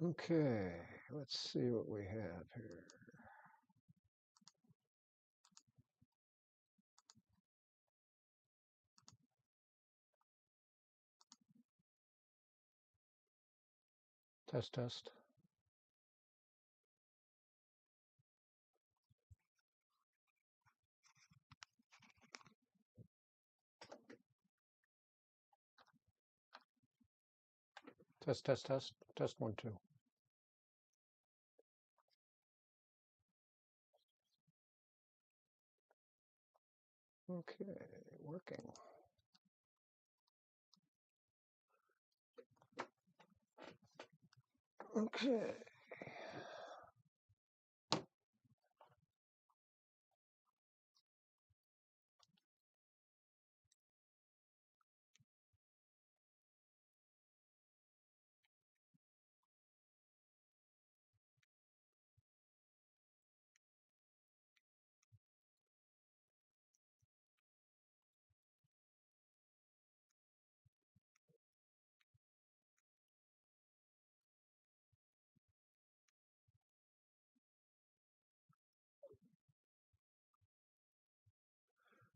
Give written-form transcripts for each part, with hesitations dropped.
Okay, let's see what we have here. Test, test. Test, test, test. Test 1, 2. Okay, working. Okay.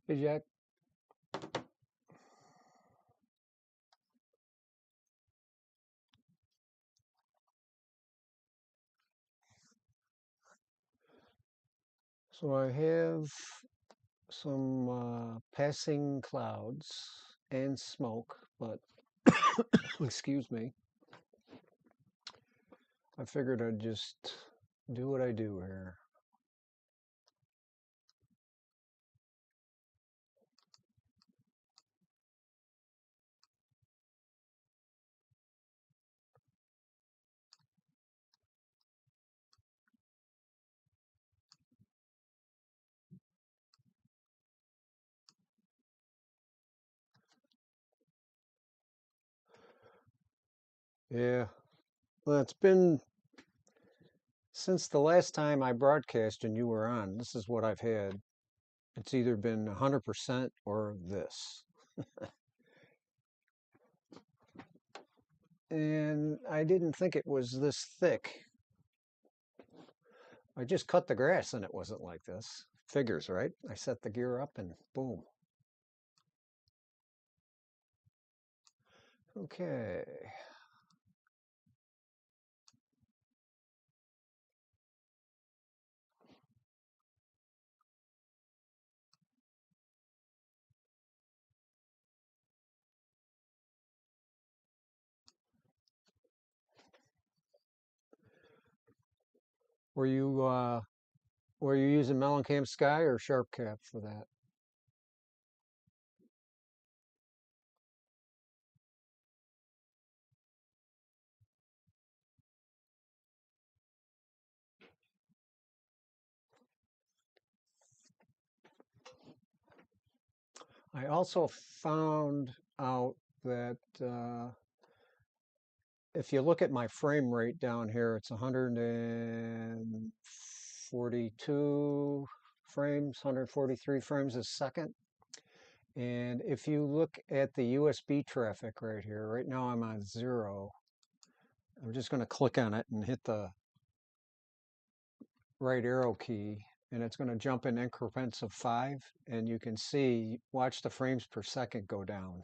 Hey, Jack. So I have some passing clouds and smoke, but excuse me. I figured I'd just do what I do here. Yeah, well, it's been since the last time I broadcast and you were on. This is what I've had. It's either been 100% or this. And I didn't think it was this thick. I just cut the grass and it wasn't like this. Figures, right? I set the gear up and boom. Okay. Were you using Mellencamp Sky or SharpCap for that? I also found out that if you look at my frame rate down here, it's 142 frames, 143 frames a second. And if you look at the USB traffic right here, right now I'm on 0. I'm just going to click on it and hit the right arrow key, and it's going to jump in increments of 5. And you can see, watch the frames per second go down.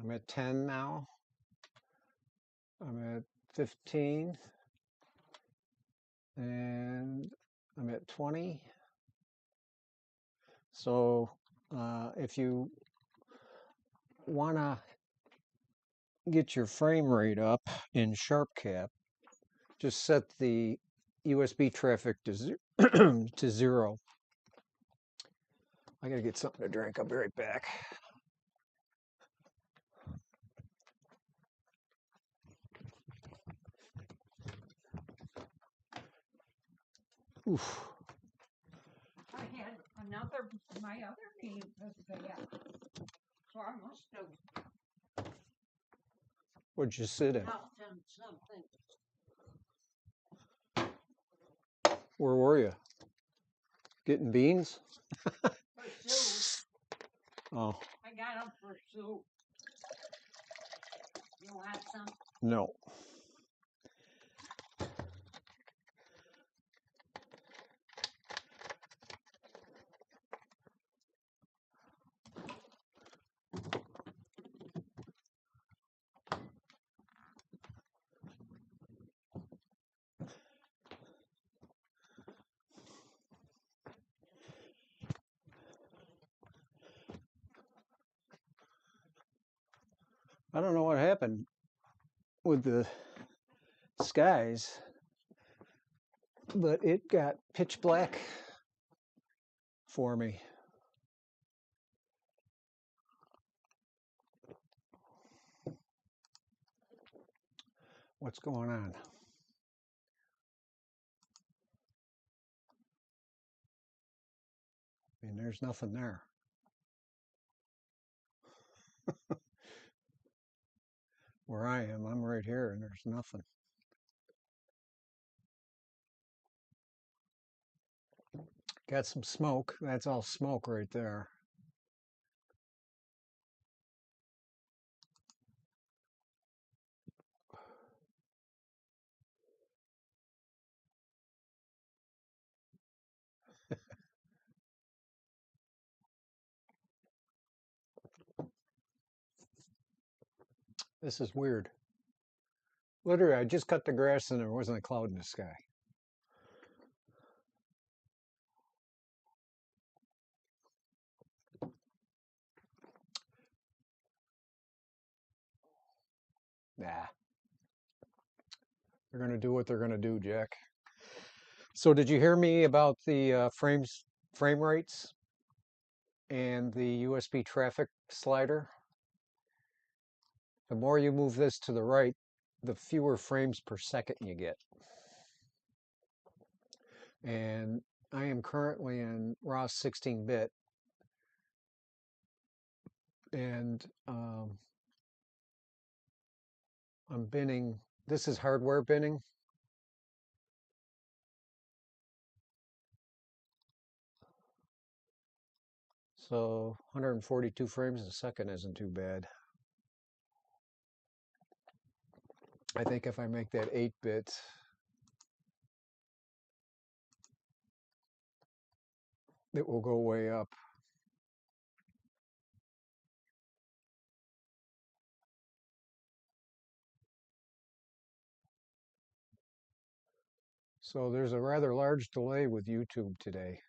I'm at 10 now. I'm at 15. And I'm at 20. So if you want to get your frame rate up in SharpCap, just set the USB traffic to, to 0. I got to get something to drink. I'll be right back. Oof. I had my other meeting was bad. So I must have What'd you sit in? not done something. Where were you? Getting beans? For soup. Oh. I got them for soup. You want some? No. I don't know what happened with the skies, but it got pitch black for me. What's going on? I mean, there's nothing there. Where I am, I'm right here and there's nothing. Got some smoke. That's all smoke right there. This is weird. Literally, I just cut the grass and there wasn't a cloud in the sky. Nah, they're going to do what they're going to do, Jack. So did you hear me about the frame rates and the USB traffic slider? The more you move this to the right, the fewer frames per second you get. And I am currently in raw 16-bit, and I'm binning. This is hardware binning. So 142 frames a second isn't too bad. I think if I make that 8-bit, it will go way up. So there's a rather large delay with YouTube today.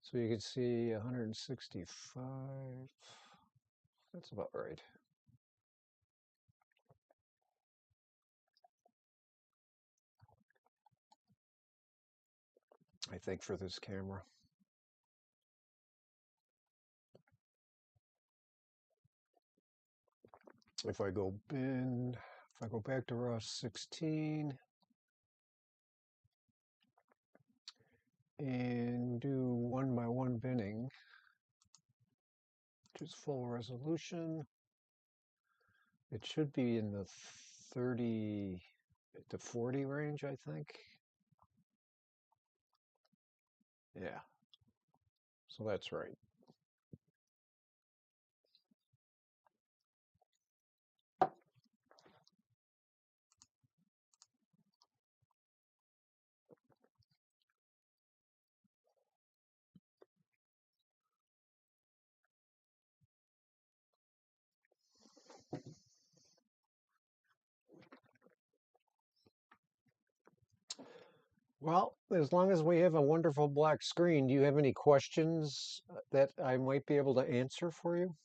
So you can see 165. That's about right. I think for this camera. If I go back to RAW 16 and do 1:1 binning, which is full resolution, it should be in the 30 to 40 range, I think. Yeah. So that's right. Well, as long as we have a wonderful black screen, do you have any questions that I might be able to answer for you?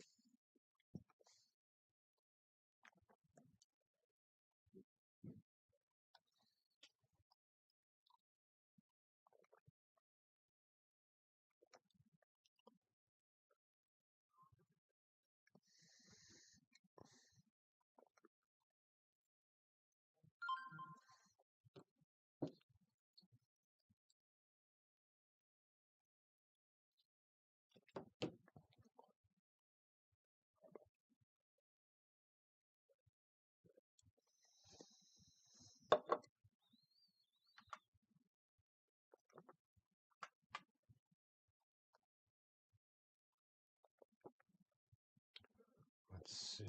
see.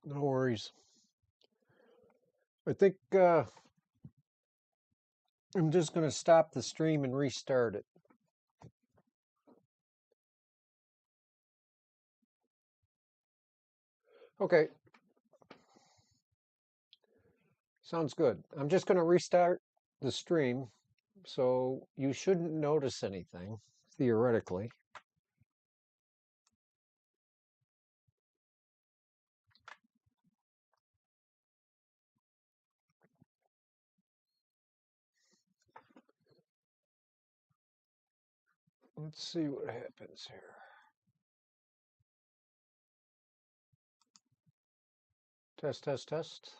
No worries. I think I'm just going to stop the stream and restart it. Okay. Sounds good. I'm just going to restart the stream, so you shouldn't notice anything, theoretically. Let's see what happens here. Test, test, test.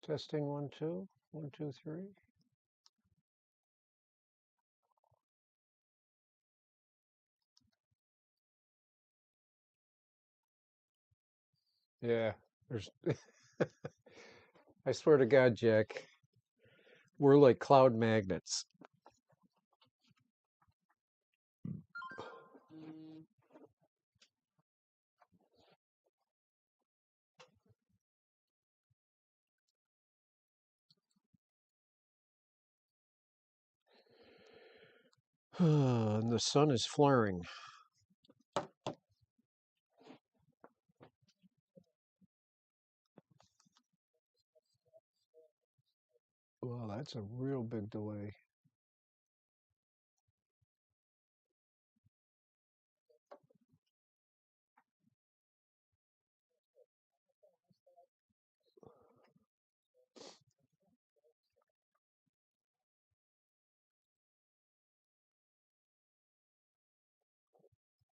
Testing 1, 2, 1, 2, 3. Yeah, there's. I swear to God, Jack, we're like cloud magnets. And the sun is flaring. Well, that's a real big delay.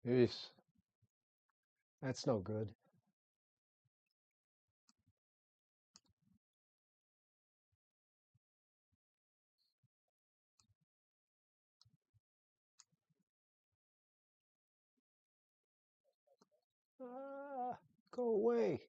Jeez, that's no good. Ah, go away.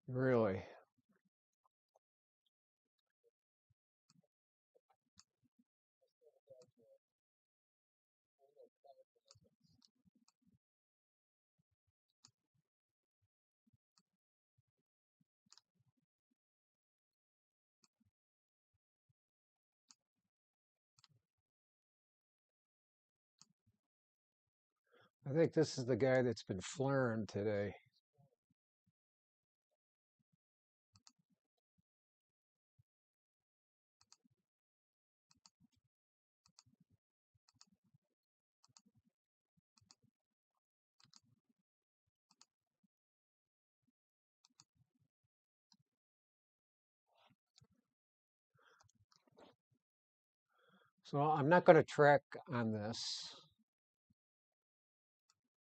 Really. I think this is the guy that's been flaring today. So I'm not going to track on this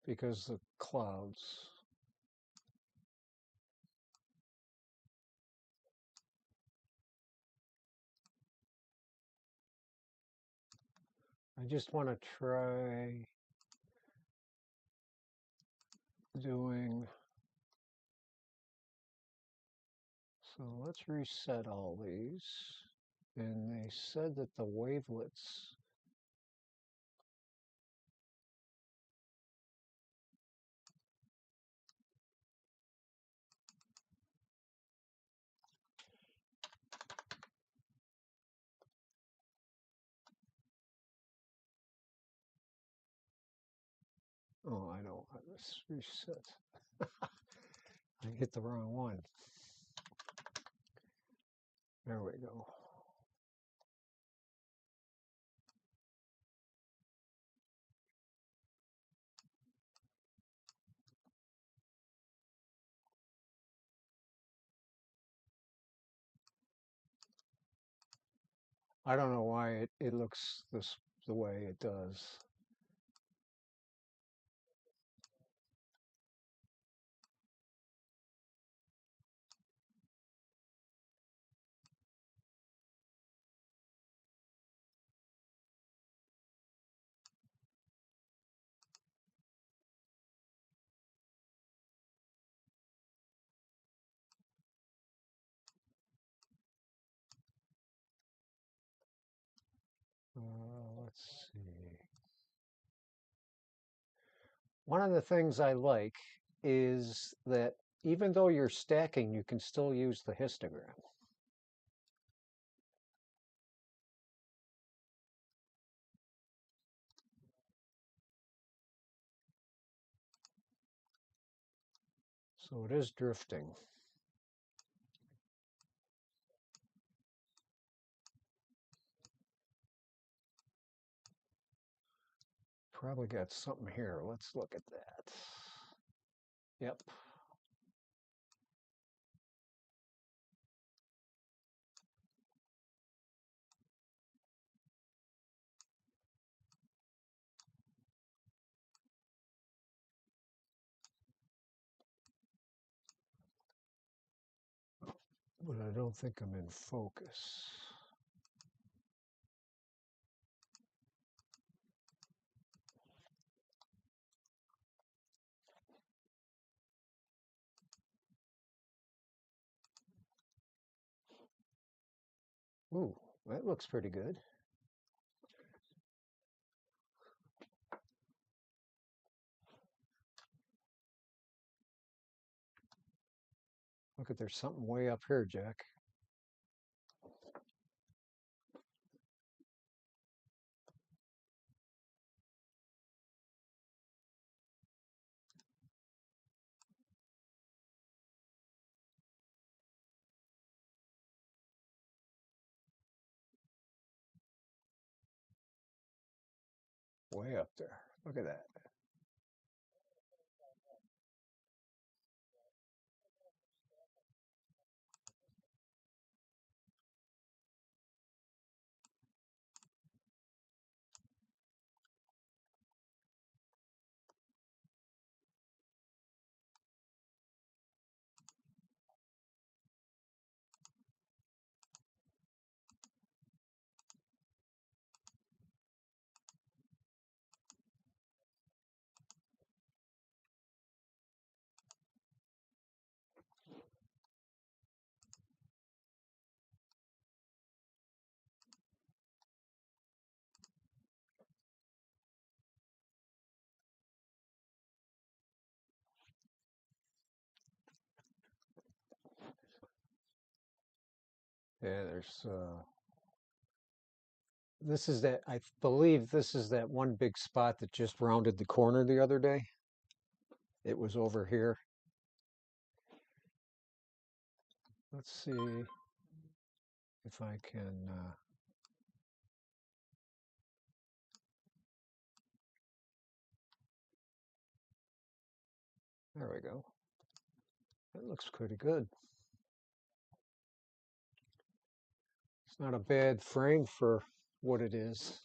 because the clouds. I just want to try doing. So let's reset all these. And they said that the wavelets. Oh, I don't. Let's reset. I hit the wrong one. There we go. I don't know why it looks the way it does. Let's see. One of the things I like is that even though you're stacking, you can still use the histogram. So it is drifting. Probably got something here. Let's look at that. Yep. But I don't think I'm in focus. Ooh, that looks pretty good. Look at, there's something way up here, Jack. Way up there. Look at that. Yeah, there's this is that, I believe this is that one big spot that just rounded the corner the other day. It was over here. Let's see if I can. There we go. That looks pretty good. It's not a bad frame for what it is.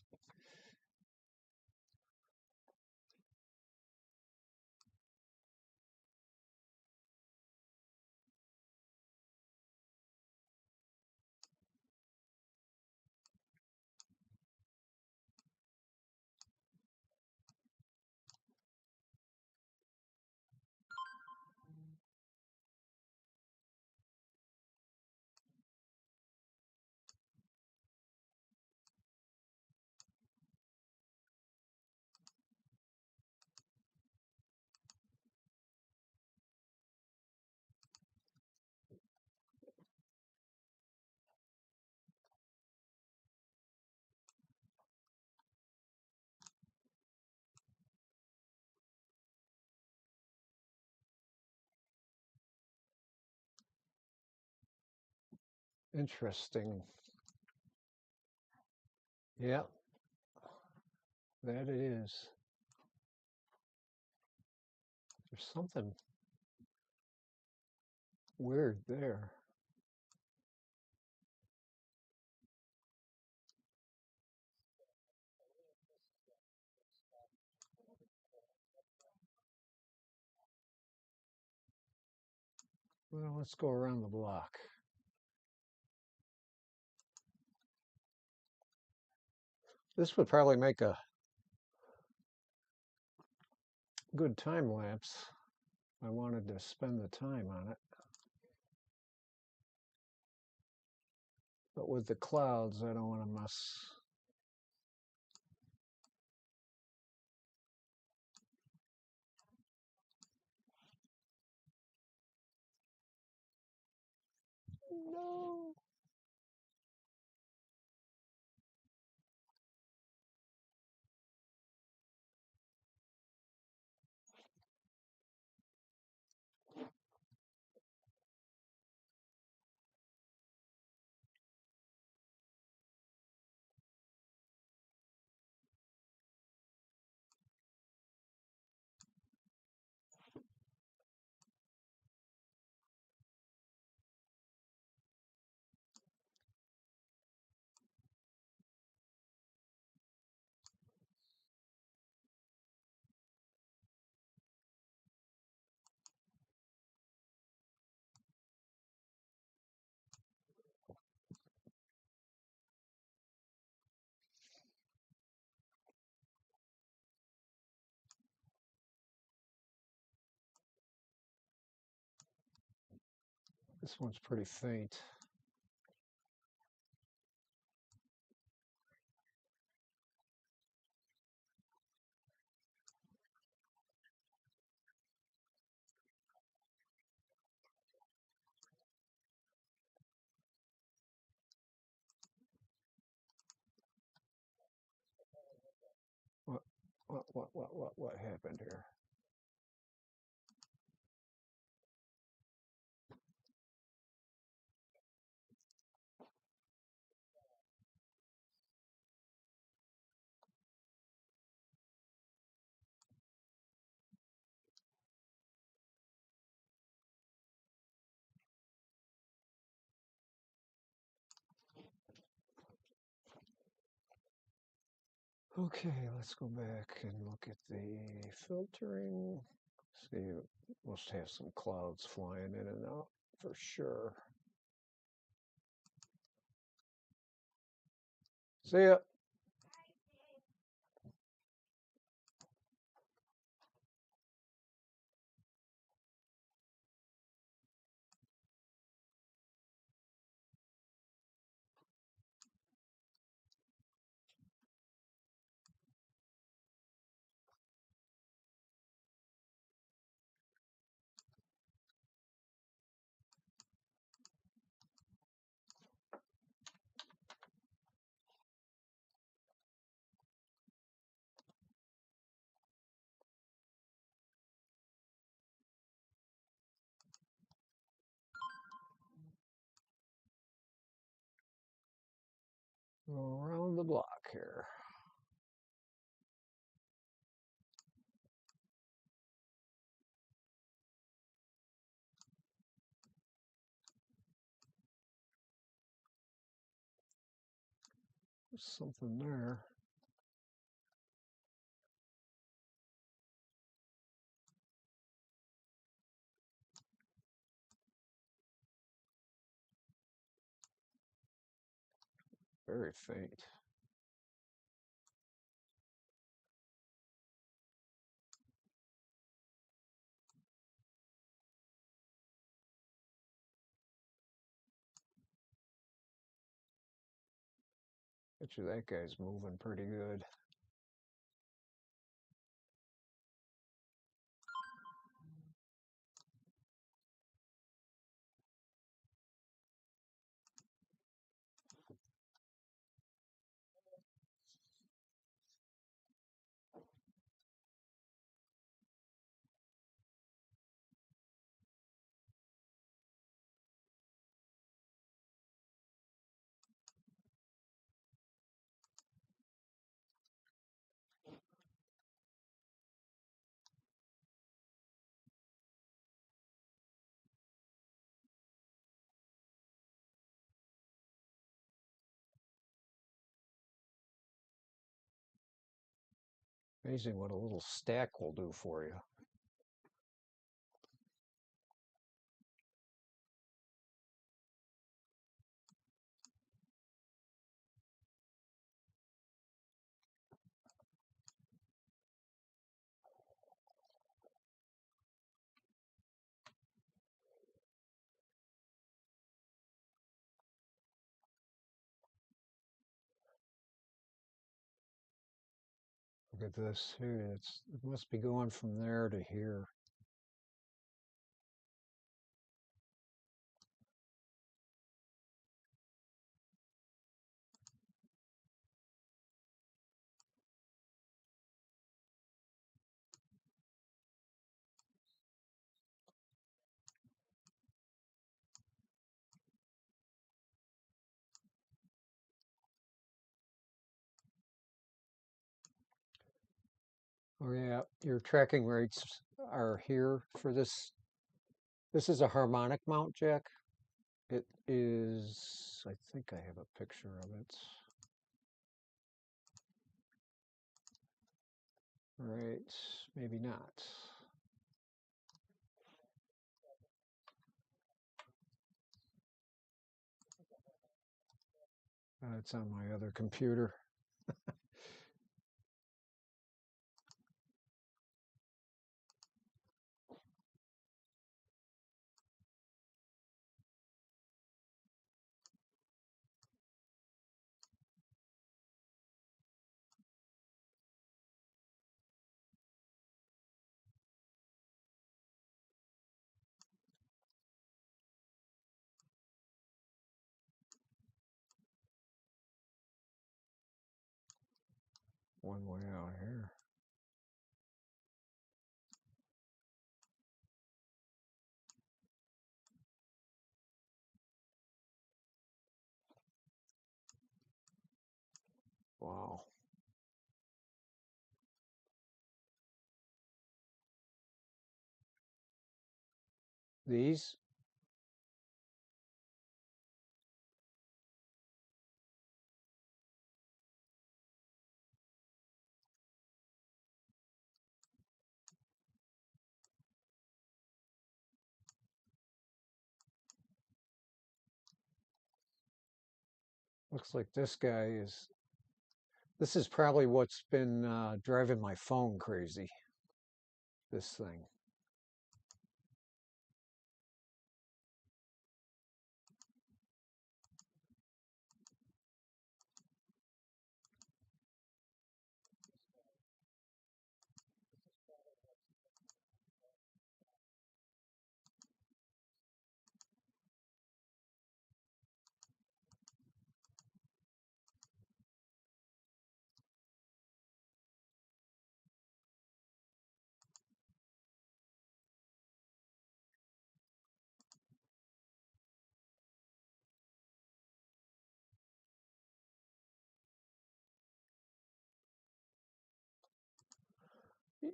Interesting. Yeah, that it is. There's something weird there. Well, let's go around the block. This would probably make a good time lapse. I wanted to spend the time on it. But with the clouds, I don't want to mess. No. This one's pretty faint. What, what happened here? Okay, let's go back and look at the filtering. See, must have some clouds flying in and out for sure. See ya. Go around the block here. There's something there. Very faint. Bet you that guy's moving pretty good. Amazing what a little stack will do for you. Look at this here. It must be going from there to here. Oh yeah, your tracking rates are here for this. This is a harmonic mount jack. It is, I think I have a picture of it. Right, maybe not. It's on my other computer. One way out here. Wow. These, looks like this is probably what's been driving my phone crazy, this thing.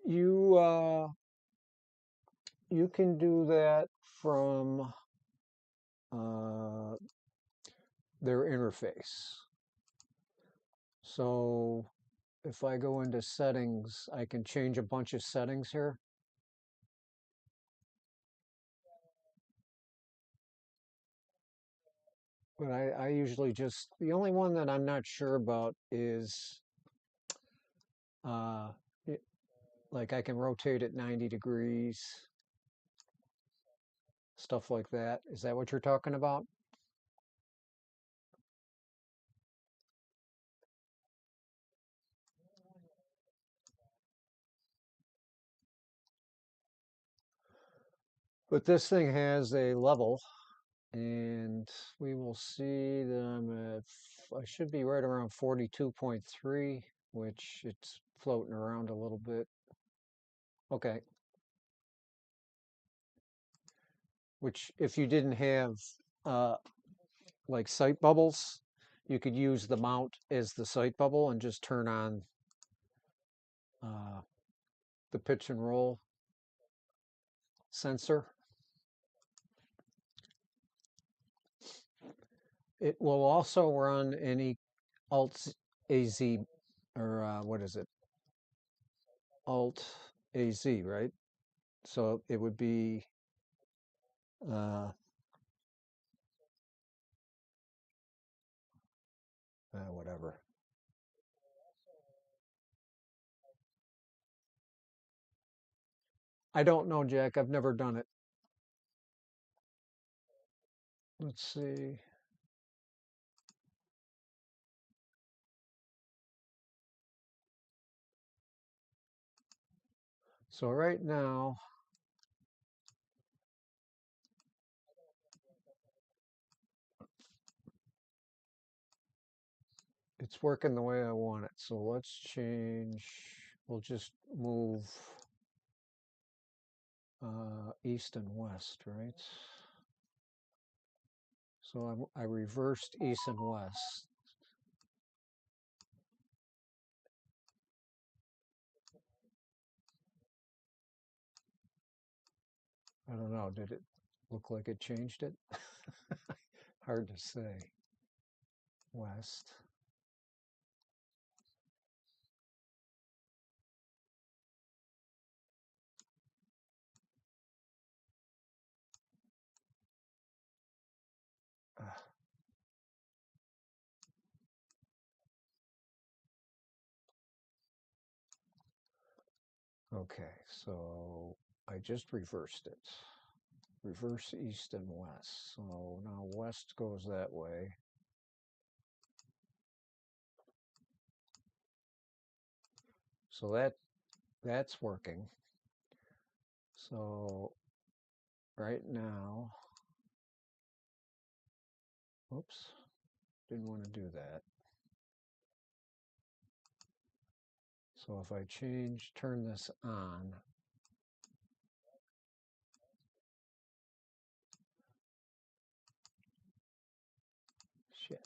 You you can do that from uh, their interface. So if I go into settings, I can change a bunch of settings here. But I usually the only one that I'm not sure about is uh, it, like I can rotate it 90 degrees, stuff like that. Is that what you're talking about? But this thing has a level, and we will see that I should be right around 42.3, which it's floating around a little bit. Okay. Which if you didn't have uh, like sight bubbles, you could use the mount as the sight bubble and just turn on uh, the pitch and roll sensor. It will also run any Alt AZ or what is it? Alt AZ, right? So it would be uh, whatever. I don't know, Jack. I've never done it. Let's see. So right now, it's working the way I want it. So let's change. We'll just move east and west, right? So I reversed east and west. I don't know. Did it look like it changed it? Hard to say. West. Uh, okay, so I just reversed it. Reverse east and west. So now west goes that way. So that's working. So right now, oops, didn't want to do that. So if I turn this on, shit.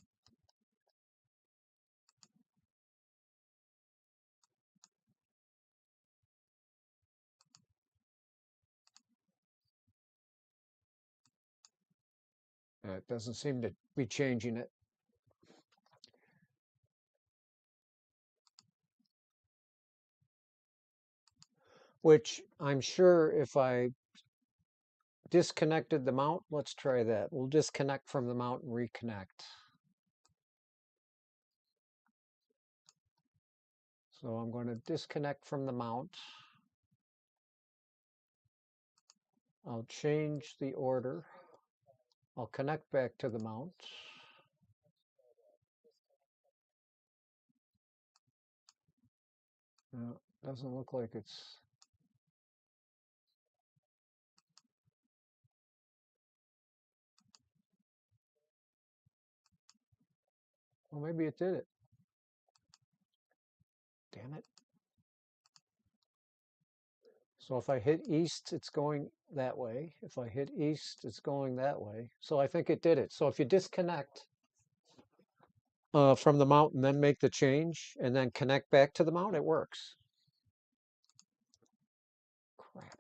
It doesn't seem to be changing it. Which I'm sure if I disconnected the mount, let's try that. We'll disconnect from the mount and reconnect. So I'm going to disconnect from the mount. I'll change the order. I'll connect back to the mount. No, doesn't look like it's. Well, maybe it did it. Damn it. So if I hit east, it's going that way. If I hit east, it's going that way. So I think it did it. So if you disconnect from the mount and then make the change and then connect back to the mount, it works. Crap.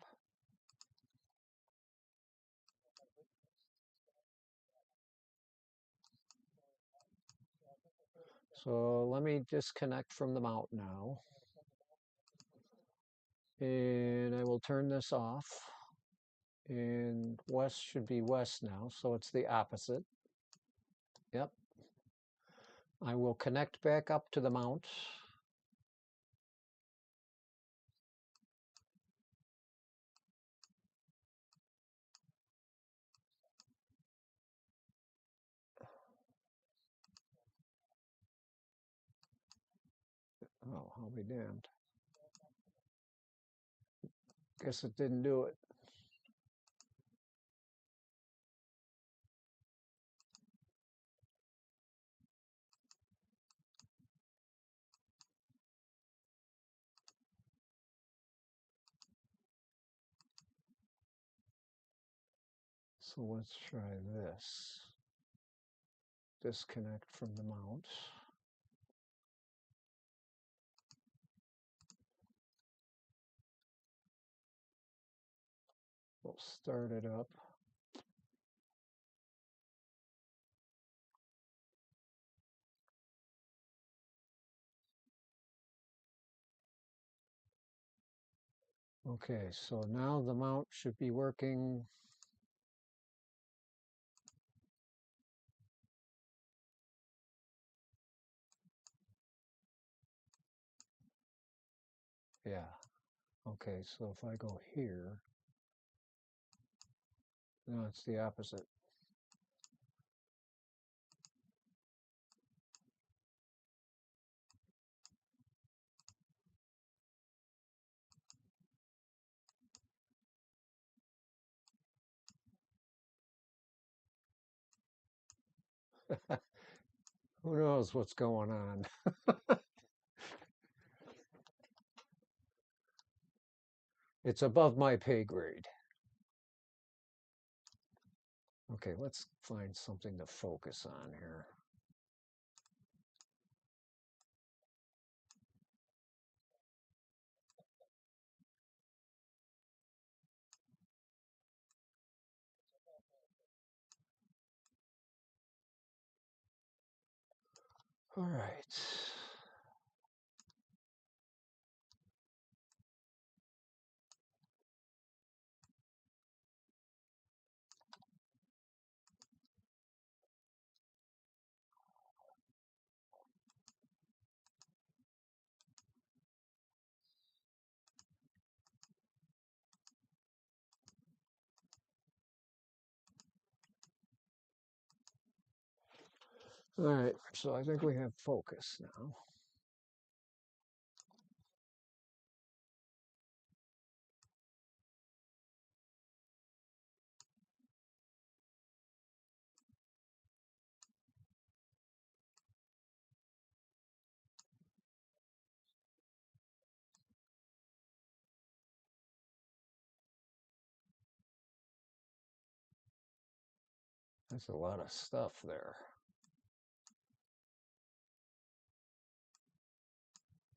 So let me disconnect from the mount now. And I will turn this off. And west should be west now, so it's the opposite. Yep. I will connect back up to the mount. Oh, I'll be damned. Guess it didn't do it. So let's try this. Disconnect from the mount. We'll start it up. Okay, so now the mount should be working. Yeah. Okay, so if I go here, no, it's the opposite. Who knows what's going on? It's above my pay grade. Okay, let's find something to focus on here. All right. All right, so I think we have focus now. That's a lot of stuff there.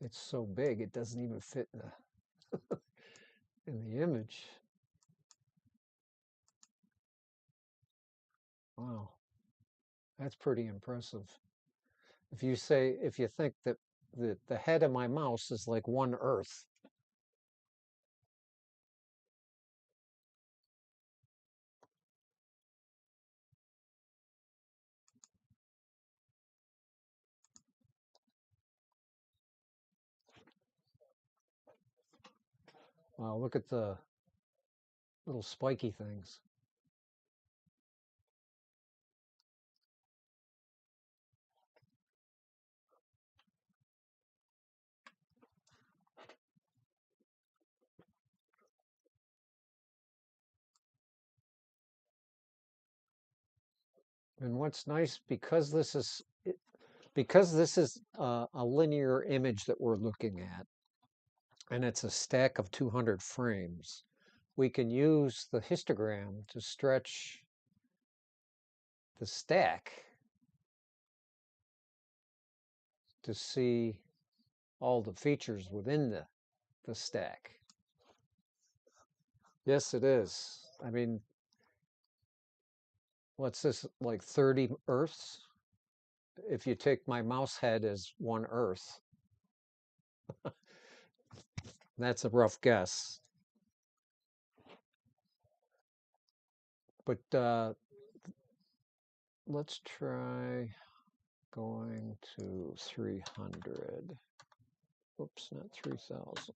It's so big it doesn't even fit in the image. Wow, that's pretty impressive. If you think that the head of my mouse is like one Earth. Wow, look at the little spiky things. And what's nice, because this is a linear image that we're looking at, and it's a stack of 200 frames, we can use the histogram to stretch the stack to see all the features within the stack. Yes, it is. I mean, what's this, like 30 Earths? If you take my mouse head as one Earth, that's a rough guess. But let's try going to 300. Oops, not 3,000.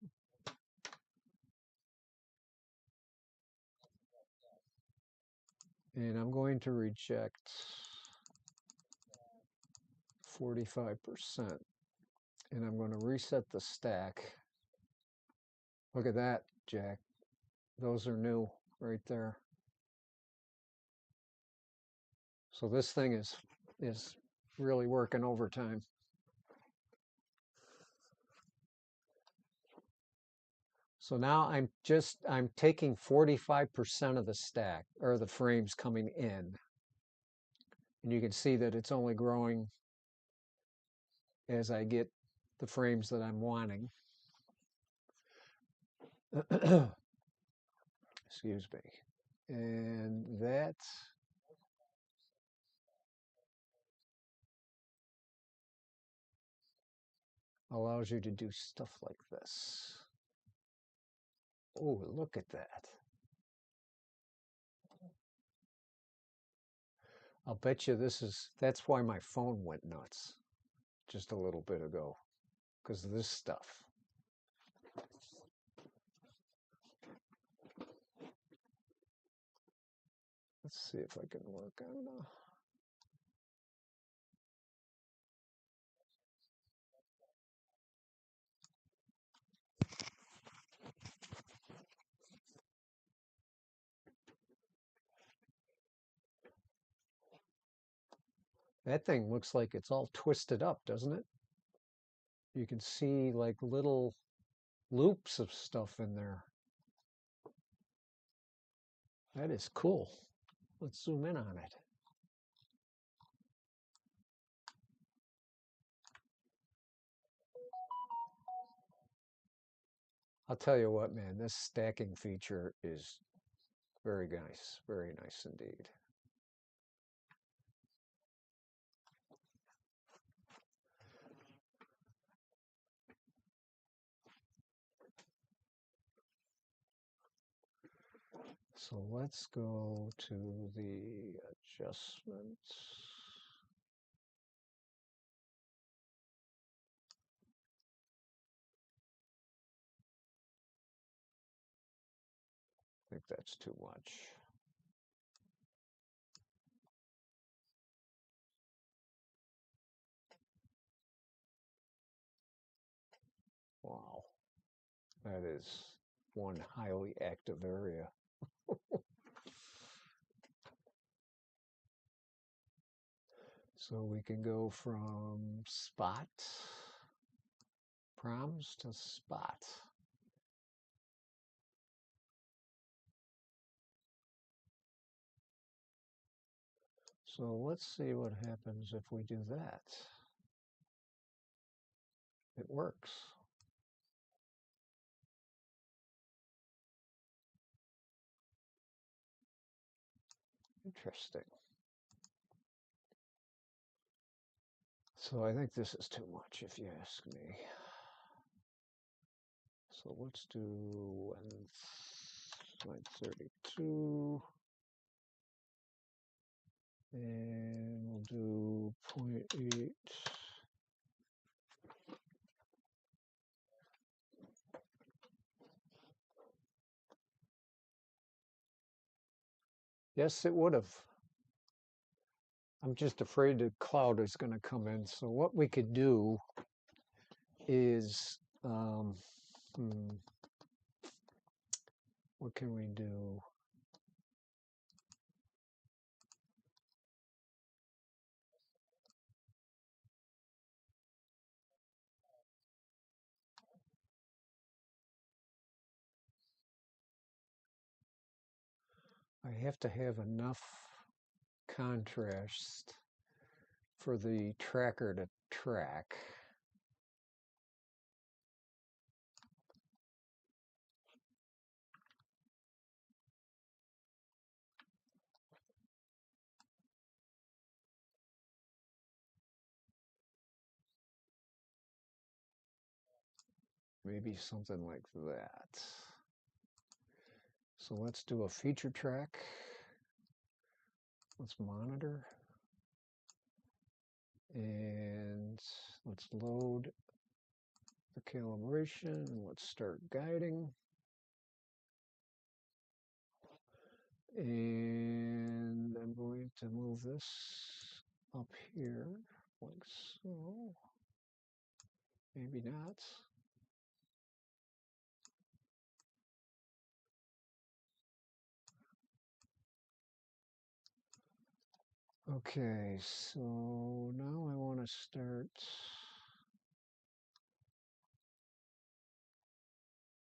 And I'm going to reject 45%. And I'm going to reset the stack. Look at that, Jack. Those are new right there. So this thing is really working overtime. So now I'm taking 45% of the stack or the frames coming in. And you can see that it's only growing as I get the frames that I'm wanting. Excuse me. And that allows you to do stuff like this. Oh, look at that. I'll bet you that's why my phone went nuts just a little bit ago, because of this stuff. Let's see if I can work on that thing looks like it's all twisted up, doesn't it? You can see like little loops of stuff in there. That is cool. Let's zoom in on it. I'll tell you what, man, this stacking feature is very nice indeed. So let's go to the adjustments. I think that's too much. Wow, that is one highly active area. So we can go from spot, proms to spot. So let's see what happens if we do that. It works. Interesting. So I think this is too much if you ask me. So let's do 132 and we'll do 0.8. Yes, it would have. I'm just afraid the cloud is going to come in. So what we could do is, what can we do? I have to have enough contrast for the tracker to track. Maybe something like that. So let's do a feature track. Let's monitor. And let's load the calibration. Let's start guiding. And I'm going to move this up here like so. Maybe not. Okay, so now I want to start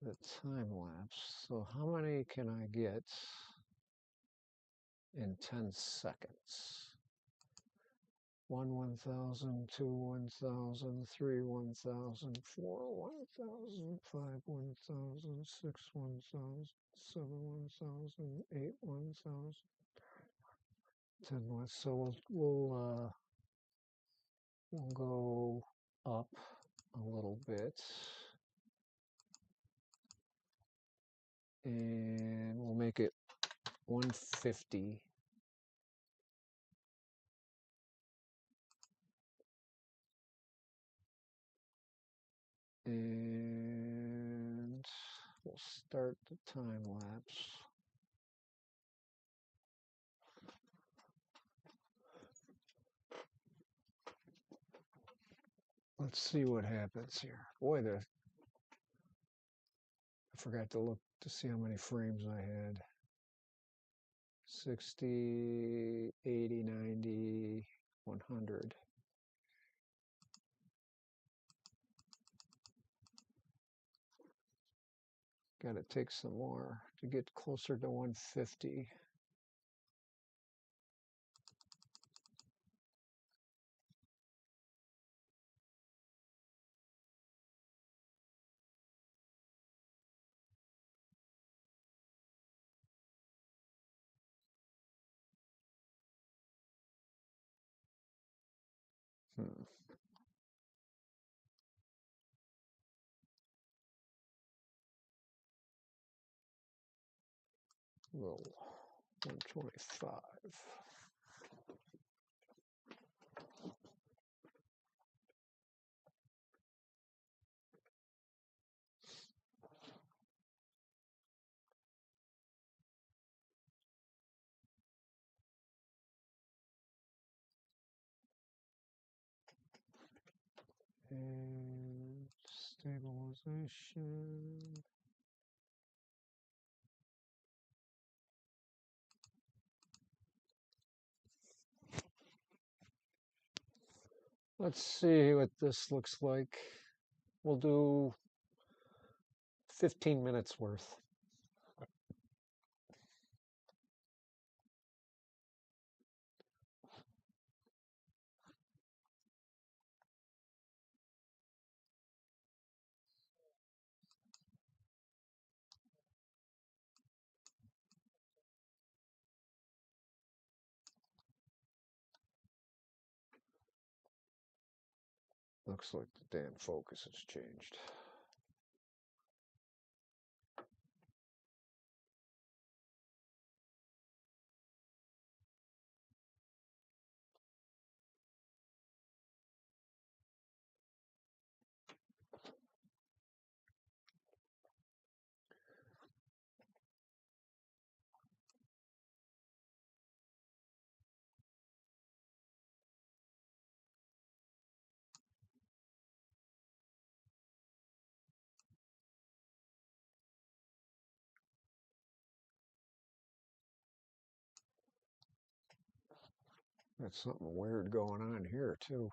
the time lapse. So how many can I get in 10 seconds? 1, 1,000, 2, 1,000, 3, 1,000, 4, 1,000, 5, 1,000, 6, 1,000, 7, 1,000, 8, 1,000, 10 more. So we'll go up a little bit. and we'll make it 150. And we'll start the time lapse. Let's see what happens here. Boy, I forgot to look to see how many frames I had. 60, 80, 90, 100. Got to take some more to get closer to 150. Hmm. Roll 125. And stabilization. Let's see what this looks like. We'll do 15 minutes worth. Looks like the damn focus has changed. Got something weird going on here too.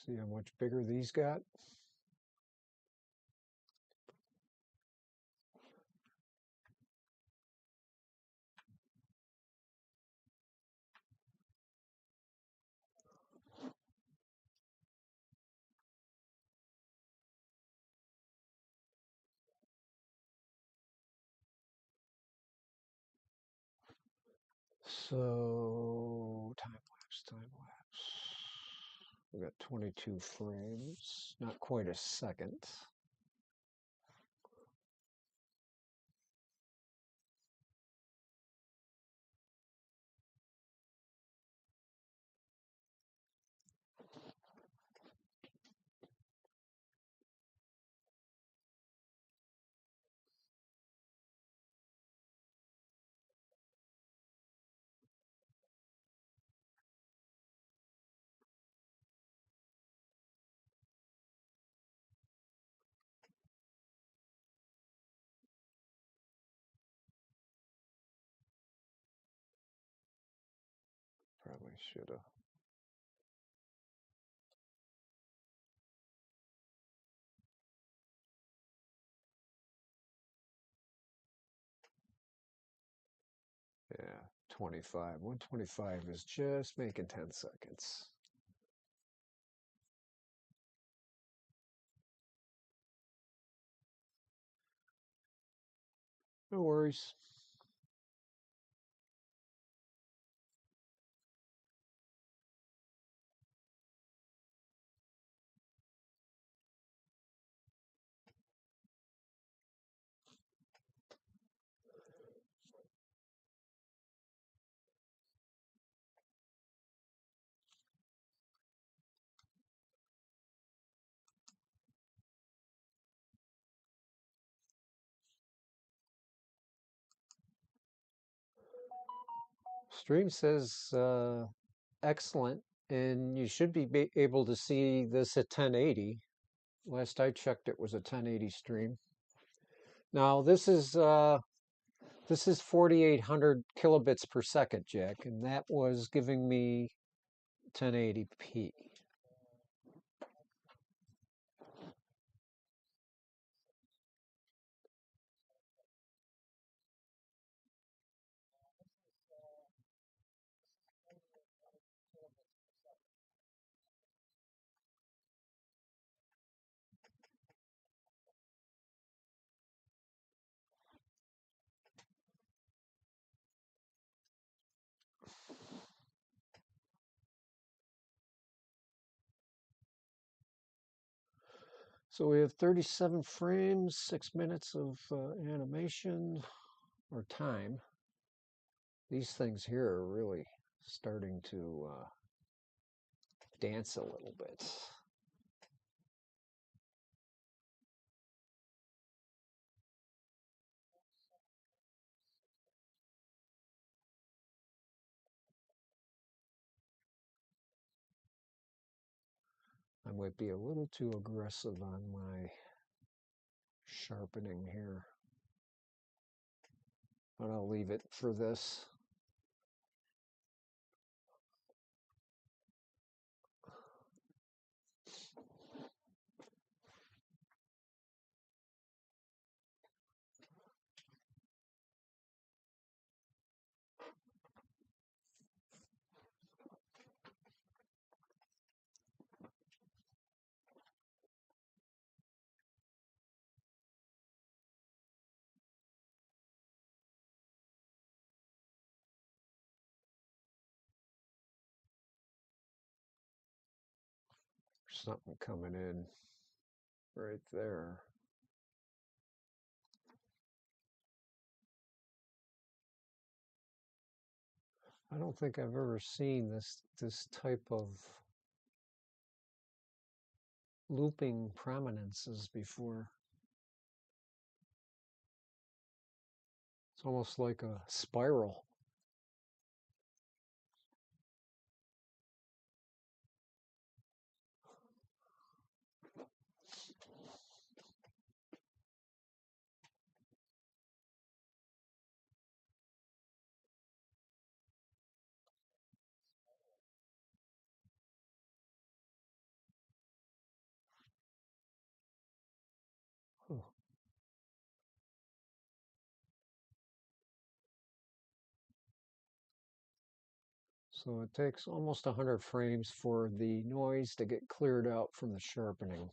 See how much bigger these got? So time lapse. We got 22 frames, not quite a second. Probably should have. Yeah, 25. 125 is just making 10 seconds. No worries. Stream says excellent, and you should be able to see this at 1080. Last I checked, it was a 1080 stream. Now this is 4800 kilobits per second, Jack, and that was giving me 1080p. So we have 37 frames, 6 minutes of animation or time. These things here are really starting to dance a little bit. I might be a little too aggressive on my sharpening here, but I'll leave it for this. Something coming in right there. I don't think I've ever seen this type of looping prominences before. It's almost like a spiral. Huh. So it takes almost 100 frames for the noise to get cleared out from the sharpening.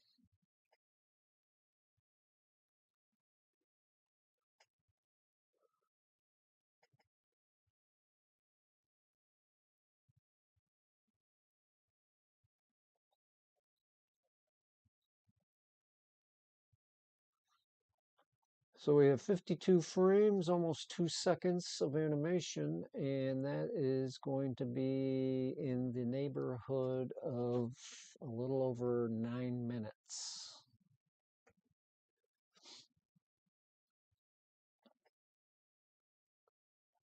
So we have 52 frames, almost 2 seconds of animation, and that is going to be in the neighborhood of a little over 9 minutes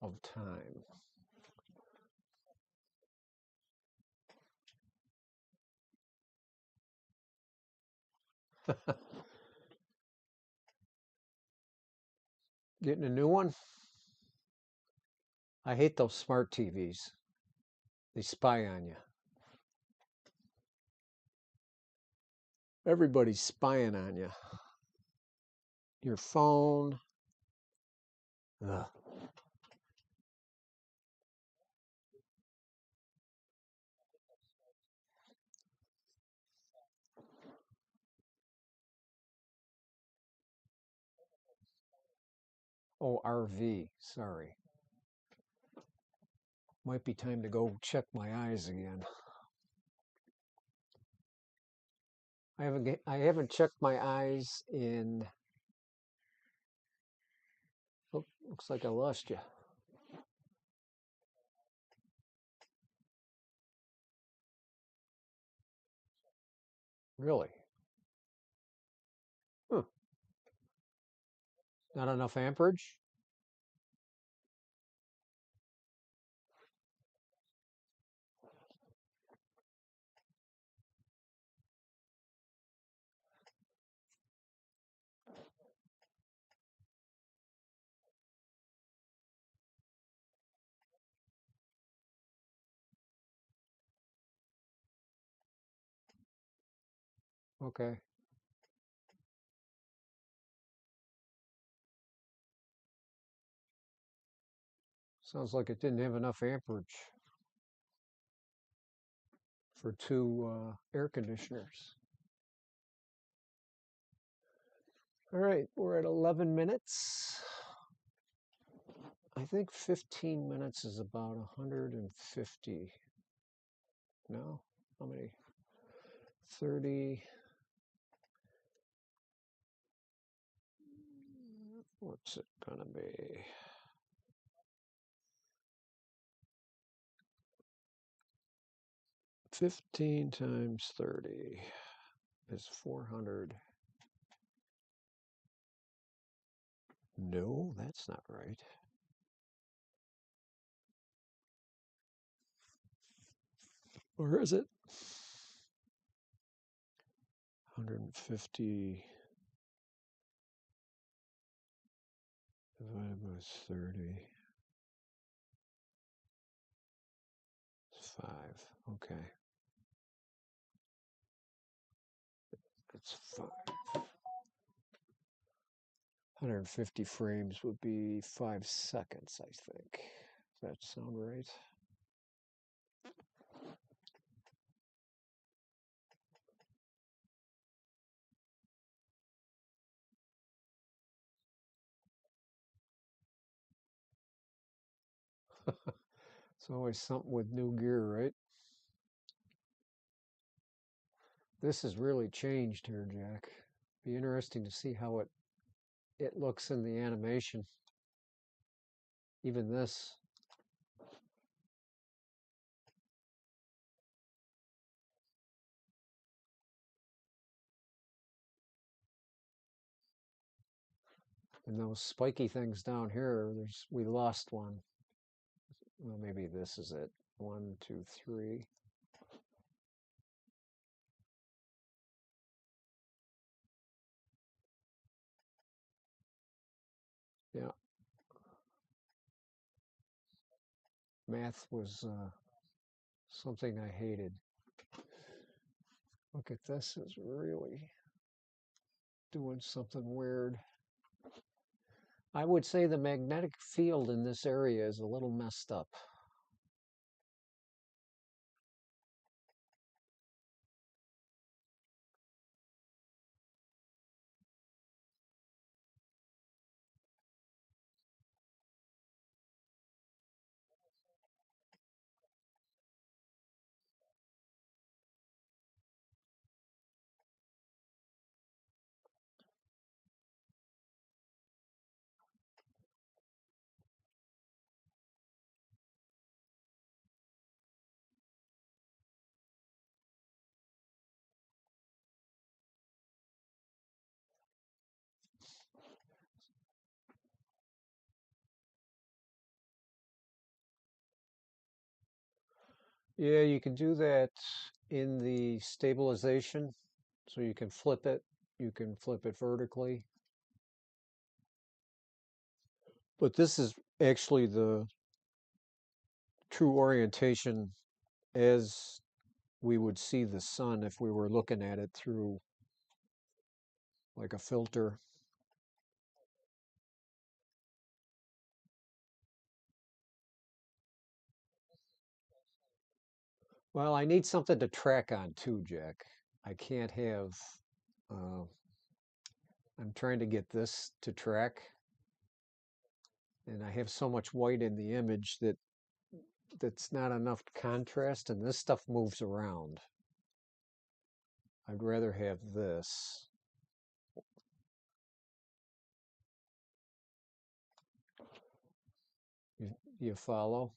of time. Getting a new one? I hate those smart TVs. They spy on you. Everybody's spying on you. Your phone. Ugh. Oh, RV, sorry. Might be time to go check my eyes again. I haven't checked my eyes in. Oh, looks like I lost you. Really? Huh. Not enough amperage? Okay. Sounds like it didn't have enough amperage for two air conditioners. All right, we're at 11 minutes. I think 15 minutes is about 150. No? How many? 30. What's it gonna be? 15 times 30 is 400. No, that's not right. Or is it? 150 divided by 30 is 5. Okay. That's 5. 150 frames would be 5 seconds, I think. Does that sound right? It's always something with new gear, right? This has really changed here, Jack. Be interesting to see how it looks in the animation. Even this. And those spiky things down here, we lost one. Well, maybe this is it. 1, 2, 3. Yeah, math was something I hated. Look at this, is really doing something weird. I would say the magnetic field in this area is a little messed up. Yeah, you can do that in the stabilization. So you can flip it. You can flip it vertically. But this is actually the true orientation as we would see the sun if we were looking at it through like a filter. Well, I need something to track on too, Jack. I can't have, uh, I'm trying to get this to track. and I have so much white in the image that's not enough contrast, and this stuff moves around. I'd rather have this. You follow?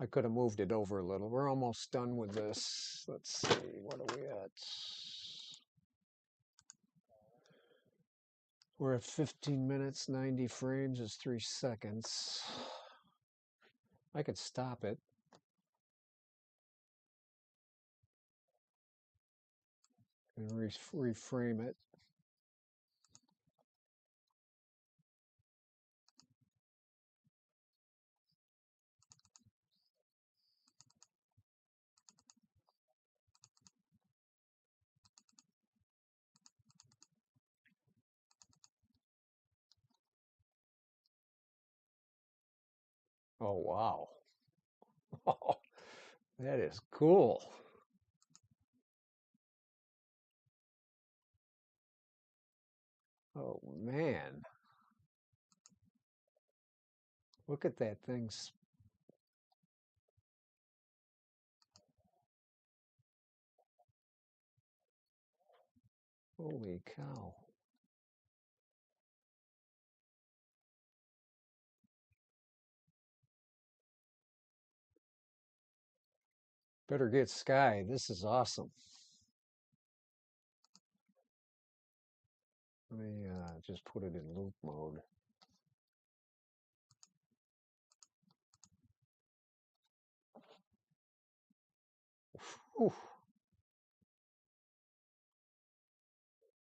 I could have moved it over a little. We're almost done with this. Let's see, what are we at? We're at 15 minutes, 90 frames is 3 seconds. I could stop it. And reframe it. Oh, wow. Oh, that is cool. Oh, man. Look at that thing. Holy cow. Better get Sky. This is awesome. Let me just put it in loop mode. Whew.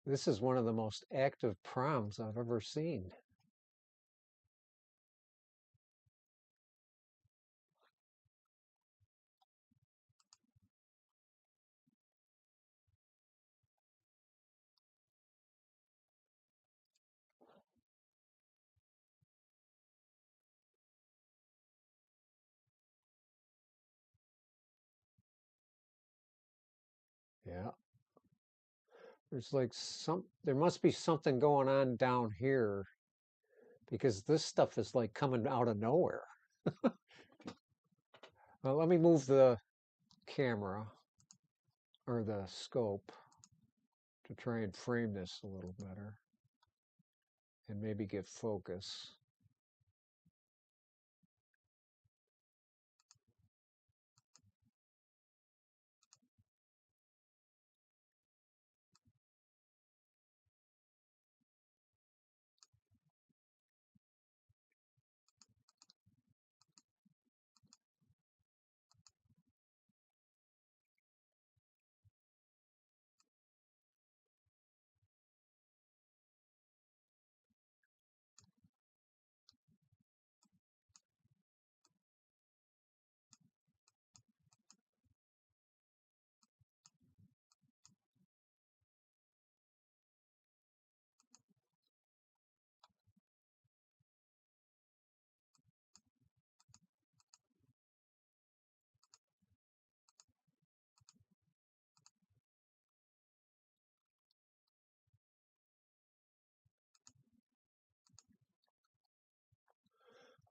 This is one of the most active proms I've ever seen. Yeah. There must be something going on down here because this stuff is like coming out of nowhere. Well, let me move the camera or the scope to try and frame this a little better and maybe get focus.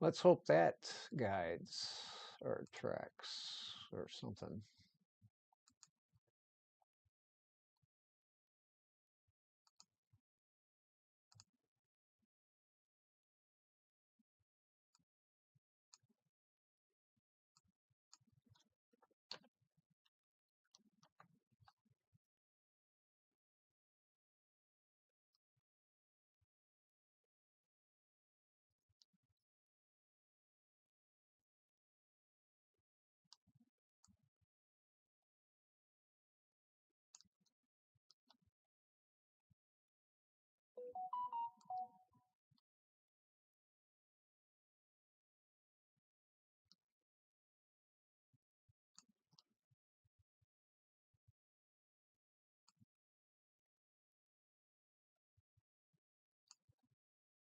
Let's hope that guides or tracks or something.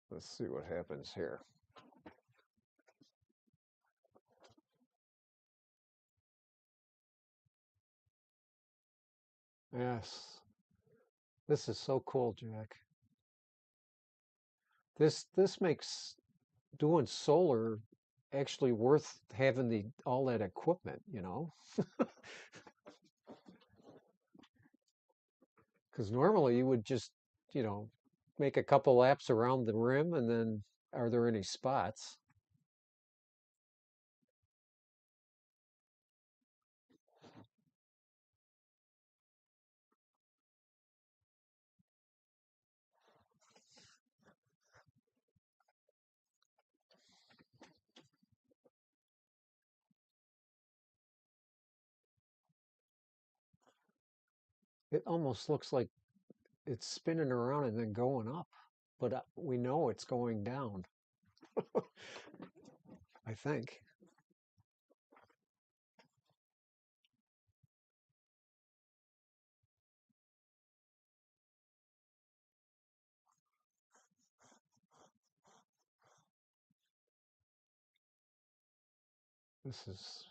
Let's see what happens here. Yes. This is so cool, Jack. This makes doing solar actually worth having the all that equipment, you know? Because normally you would just, you know, make a couple laps around the rim and then are there any spots? It almost looks like it's spinning around and then going up, but we know it's going down, I think. This is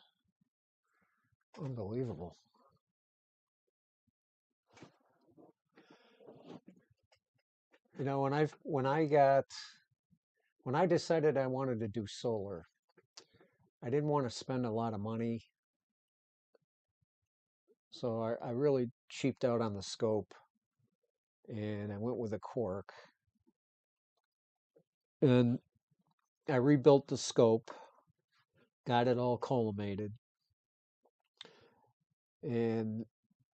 unbelievable. You know, when I decided I wanted to do solar, I didn't want to spend a lot of money, so I really cheaped out on the scope and I went with a cork. And I rebuilt the scope, got it all collimated, and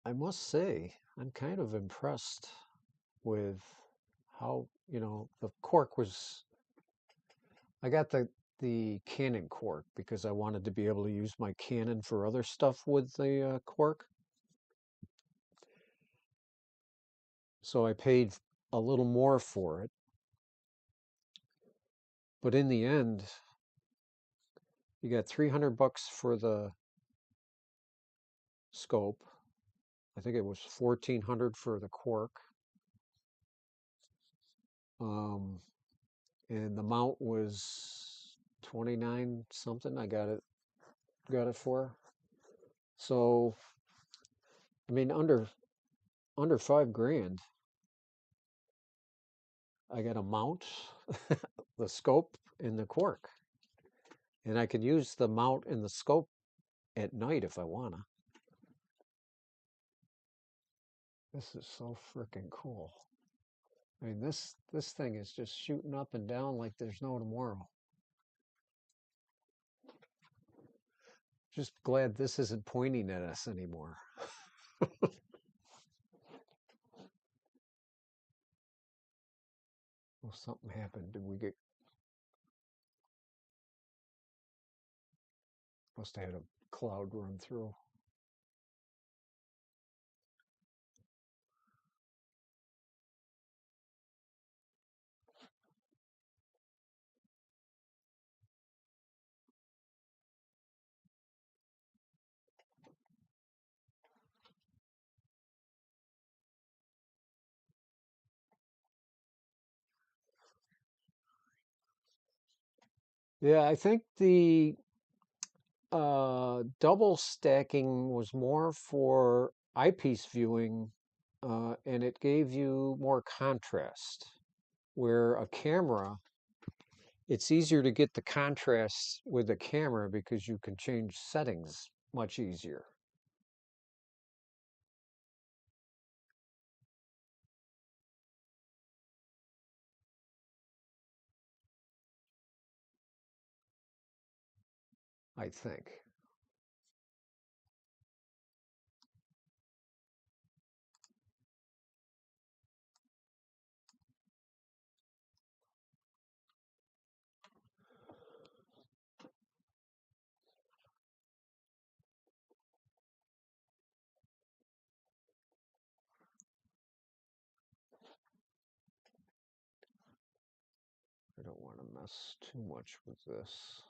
I must say, I'm kind of impressed with how, you know, the cork was. I got the Canon cork because I wanted to be able to use my Canon for other stuff with the cork. So I paid a little more for it, but in the end, you got $300 for the scope. I think it was 1400 for the cork. Um, and the mount was 29 something. I got it for. So I mean under 5 grand, I got a mount, the scope, and the cork, and I can use the mount and the scope at night if I wanna. This is so freaking cool. I mean, this thing is just shooting up and down like there's no tomorrow. Just glad this isn't pointing at us anymore. Well, something happened. Did we get? Must have had a cloud run through. Yeah, I think the double stacking was more for eyepiece viewing, and it gave you more contrast. Where a camera, it's easier to get the contrast with the camera because you can change settings much easier. I think. I don't want to mess too much with this.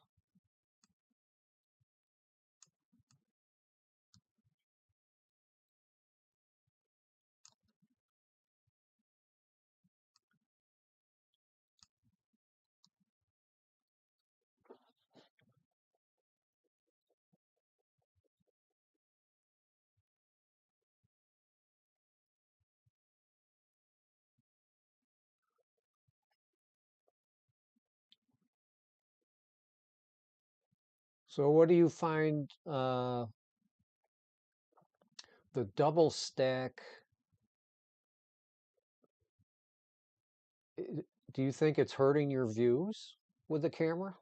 So what do you find the double stack? Do you think it's hurting your views with the camera?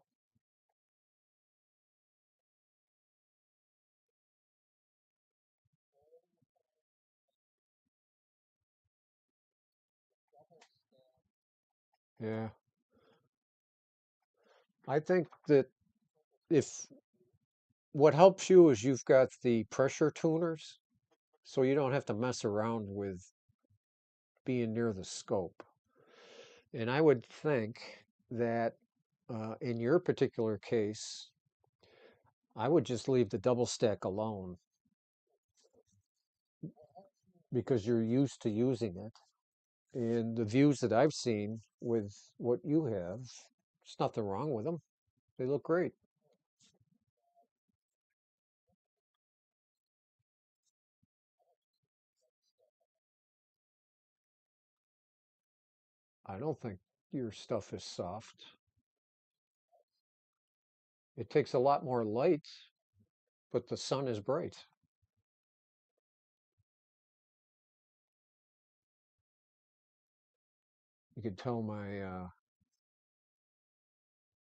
Yeah, I think that if what helps you is you've got the pressure tuners, so you don't have to mess around with being near the scope. And I would think that in your particular case, I would just leave the double stack alone because you're used to using it. And the views that I've seen with what you have, there's nothing wrong with them. They look great. I don't think your stuff is soft. It takes a lot more light, but the sun is bright. You could tell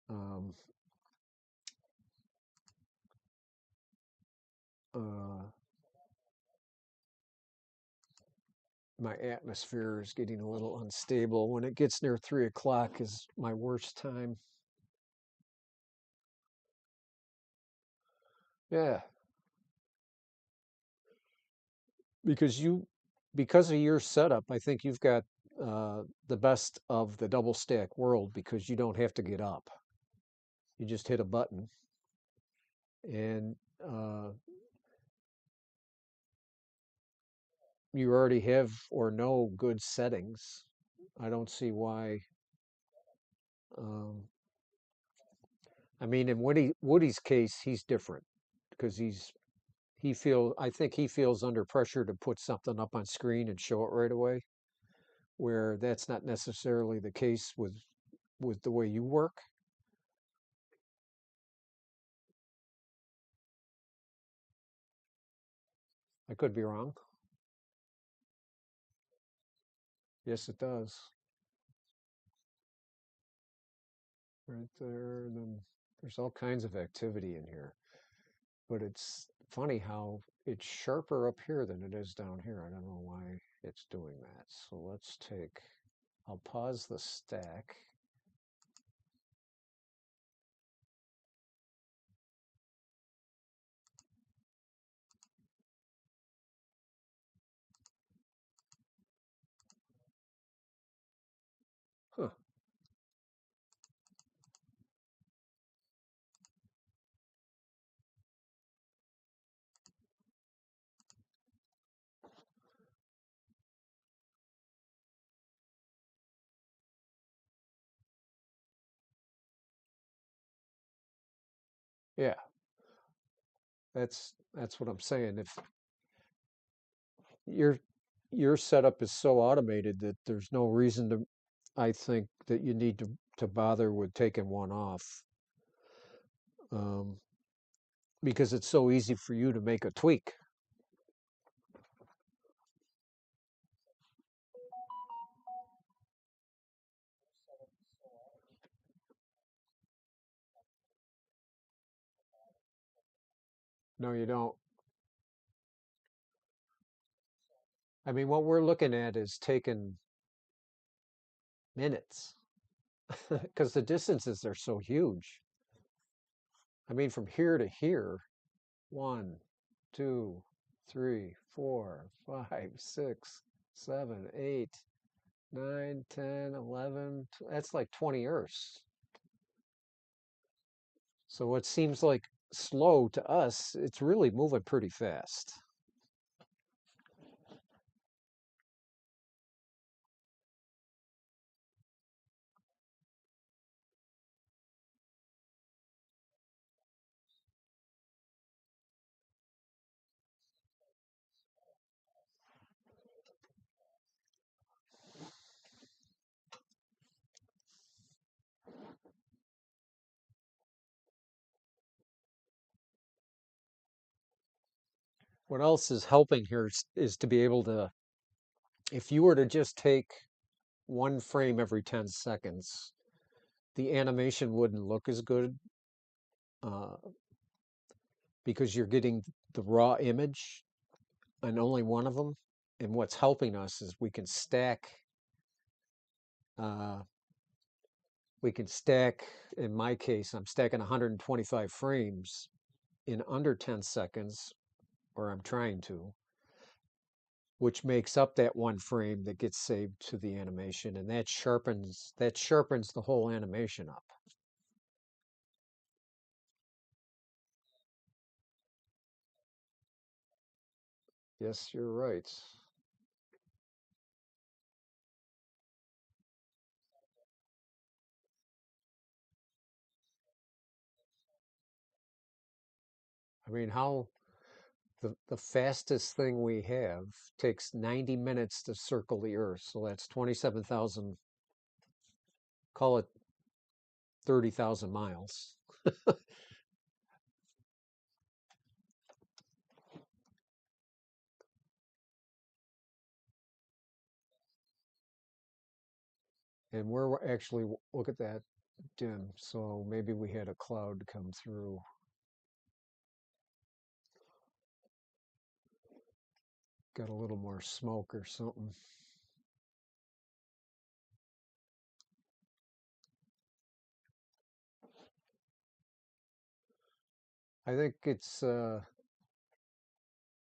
um, uh, my atmosphere is getting a little unstable. When it gets near 3 o'clock is my worst time. Yeah, because because of your setup, I think you've got the best of the double stack world because you don't have to get up. You just hit a button and uh, you already have or know good settings. I don't see why. Um, I mean, in Woody's case, he's different because I think he feels under pressure to put something up on screen and show it right away, where that's not necessarily the case with the way you work. I could be wrong. Yes, it does. Right there. And then there's all kinds of activity in here. But it's funny how it's sharper up here than it is down here. I don't know why it's doing that. So I'll pause the stack. Huh. Yeah, that's what I'm saying. If your your setup is so automated that there's no reason to, I think, that you need to bother with taking one off, um, because it's so easy for you to make a tweak. No, you don't. I mean, what we're looking at is taking minutes because the distances are so huge. I mean, from here to here, one, two, three, four, five, six, 7, 8, 9, 10, 11. That's like 20 Earths. So what seems like slow to us, it's really moving pretty fast. what else is helping here is to be able to, if you were to just take one frame every 10 seconds, the animation wouldn't look as good uh, because you're getting the raw image on only one of them. And what's helping us is uh, in my case, I'm stacking 125 frames in under 10 seconds, or I'm trying to, which makes up that one frame that gets saved to the animation, and that sharpens the whole animation up. Yes, you're right. I mean, how the fastest thing we have takes 90 minutes to circle the Earth, so that's 27,000, call it 30,000 miles. And we're actually, look at that, dim. So maybe we had a cloud come through. Got a little more smoke or something. I think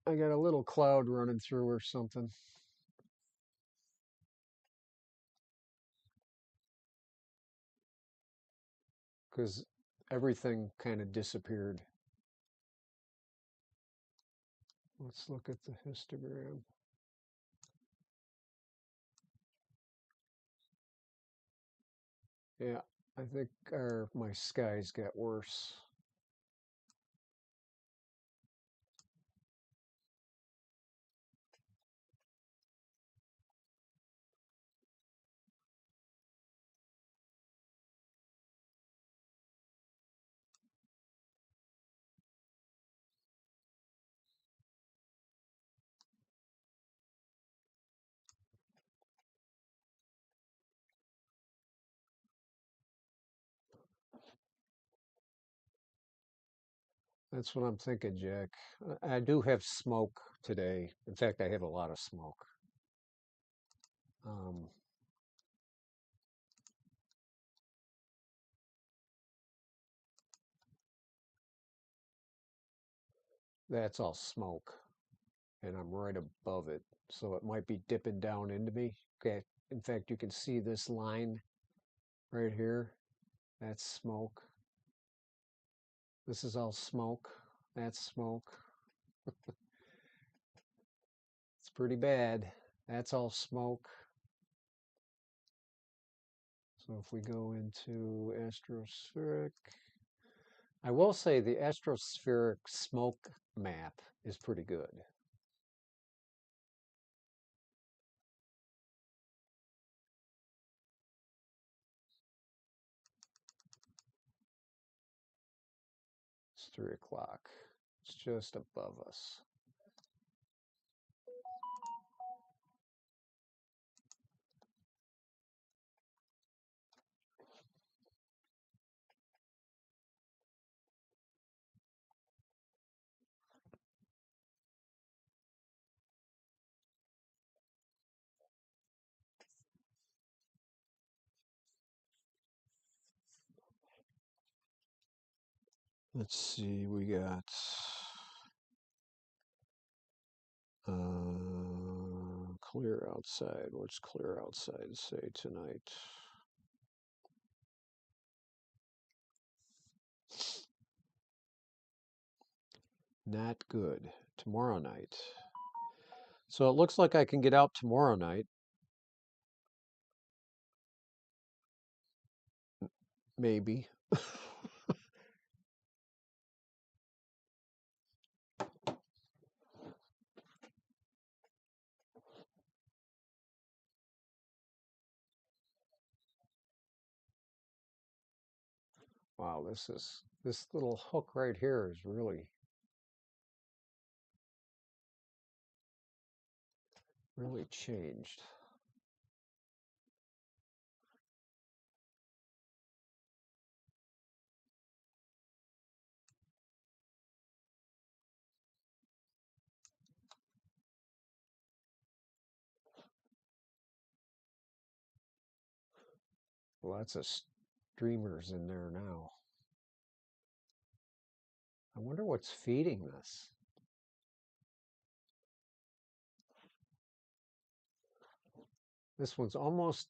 I got a little cloud running through or something because everything kind of disappeared. Let's look at the histogram. Yeah, I think my skies got worse. That's what I'm thinking, Jack. I do have smoke today. In fact, I have a lot of smoke. Um, that's all smoke, and I'm right above it, so it might be dipping down into me. Okay. In fact, you can see this line right here. That's smoke. This is all smoke. That's smoke. It's pretty bad. That's all smoke. So if we go into astropspheric, I will say the astropspheric smoke map is pretty good. It's 3 o'clock. It's just above us. Let's see, we got clear outside. What's clear outside say tonight? Not good. Tomorrow night. So it looks like I can get out tomorrow night. Maybe. Wow, this little hook right here is really really changed. Lots of streamers in there now. I wonder what's feeding this. This one's almost,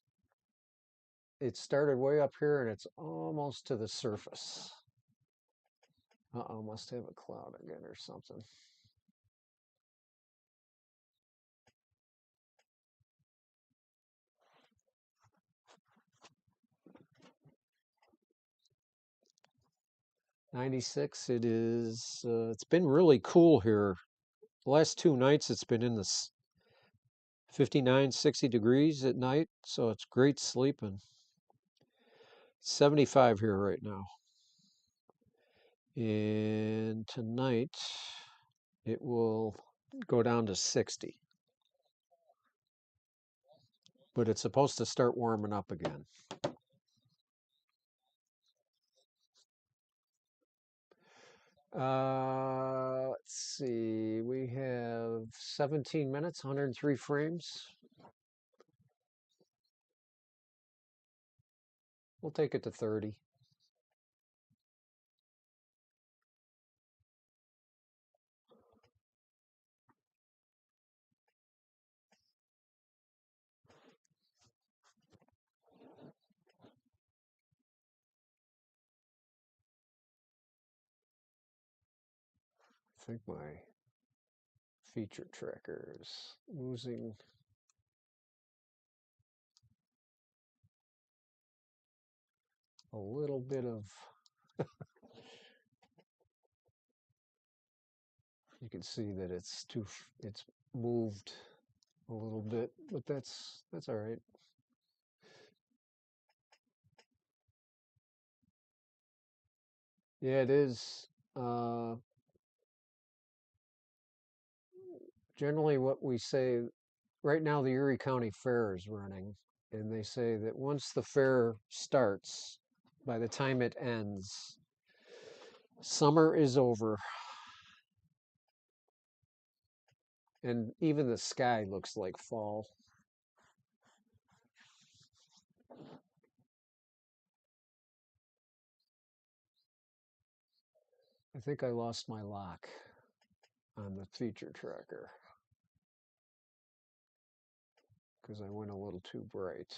it started way up here and it's almost to the surface. Uh-oh, must have a cloud again or something. '96. It is. It's been really cool here. The last 2 nights, it's been in the 59, 60 degrees at night, so it's great sleeping. 75 here right now. And tonight, it will go down to 60. But it's supposed to start warming up again. Let's see. We have 17 minutes, 103 frames. We'll take it to 30. I think my feature tracker is losing a little bit of, you can see that it's moved a little bit, but that's all right. Yeah, it is. Generally what we say, right now the Erie County Fair is running, and they say that once the fair starts, by the time it ends, summer is over. And even the sky looks like fall. I think I lost my lock on the feature tracker because I went a little too bright.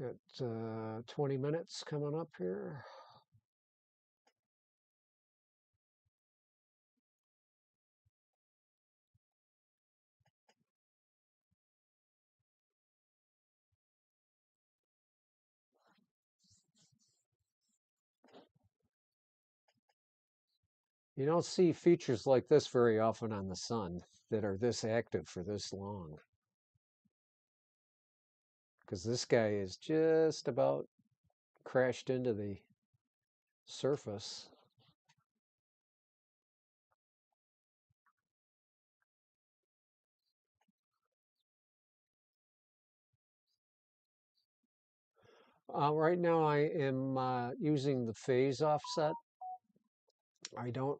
Got 20 minutes coming up here. You don't see features like this very often on the sun that are this active for this long. Because this guy is just about crashed into the surface. Right now I am using the phase offset. I don't,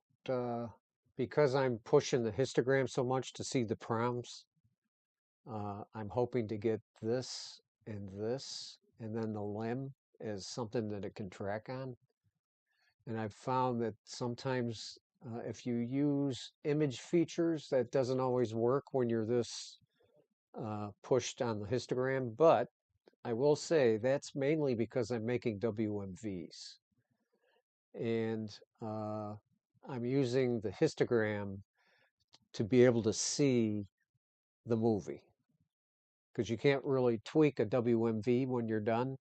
because I'm pushing the histogram so much to see the proms, I'm hoping to get this, and then the limb as something that it can track on. And I've found that sometimes if you use image features, that doesn't always work when you're this pushed on the histogram, but I will say that's mainly because I'm making WMVs. And I'm using the histogram to be able to see the movie because you can't really tweak a WMV when you're done.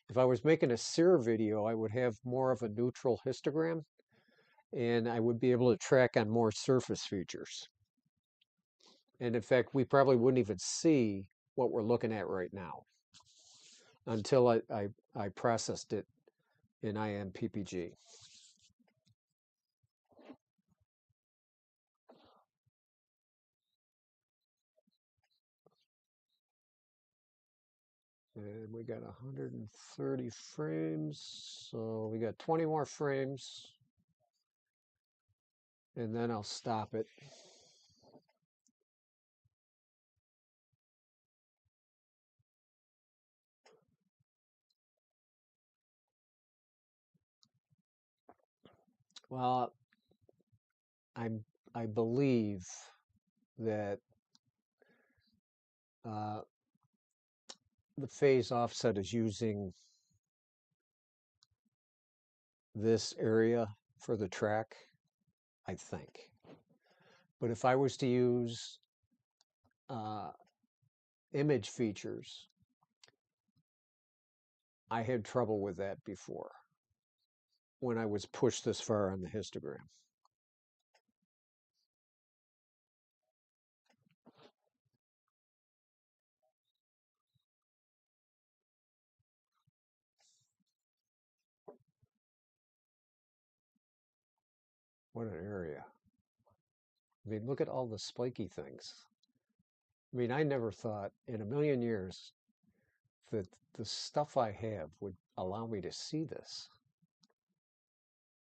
If I was making a SEER video, I would have more of a neutral histogram and I would be able to track on more surface features. And in fact, we probably wouldn't even see what we're looking at right now until I processed it in IMPPG. And we got 130 frames, so we got 20 more frames, and then I'll stop it. Well, I'm, I believe that uh, the phase offset is using this area for the track, I think. But if I was to use uh, image features, I had trouble with that before when I was pushed this far on the histogram. What an area. I mean, look at all the spiky things. I mean, I never thought in a million years that the stuff I have would allow me to see this.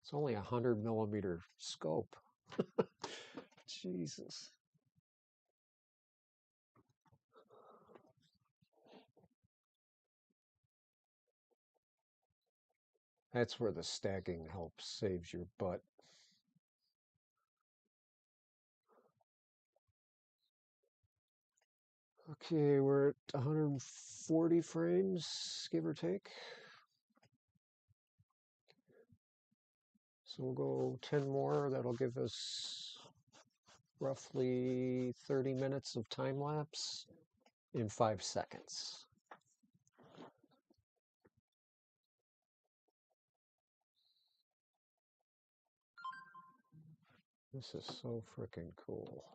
It's only 100 millimeter scope. Jesus. That's where the stacking helps saves your butt. Okay, we're at 140 frames, give or take. So we'll go 10 more. That'll give us roughly 30 minutes of time lapse in 5 seconds. This is so freaking cool.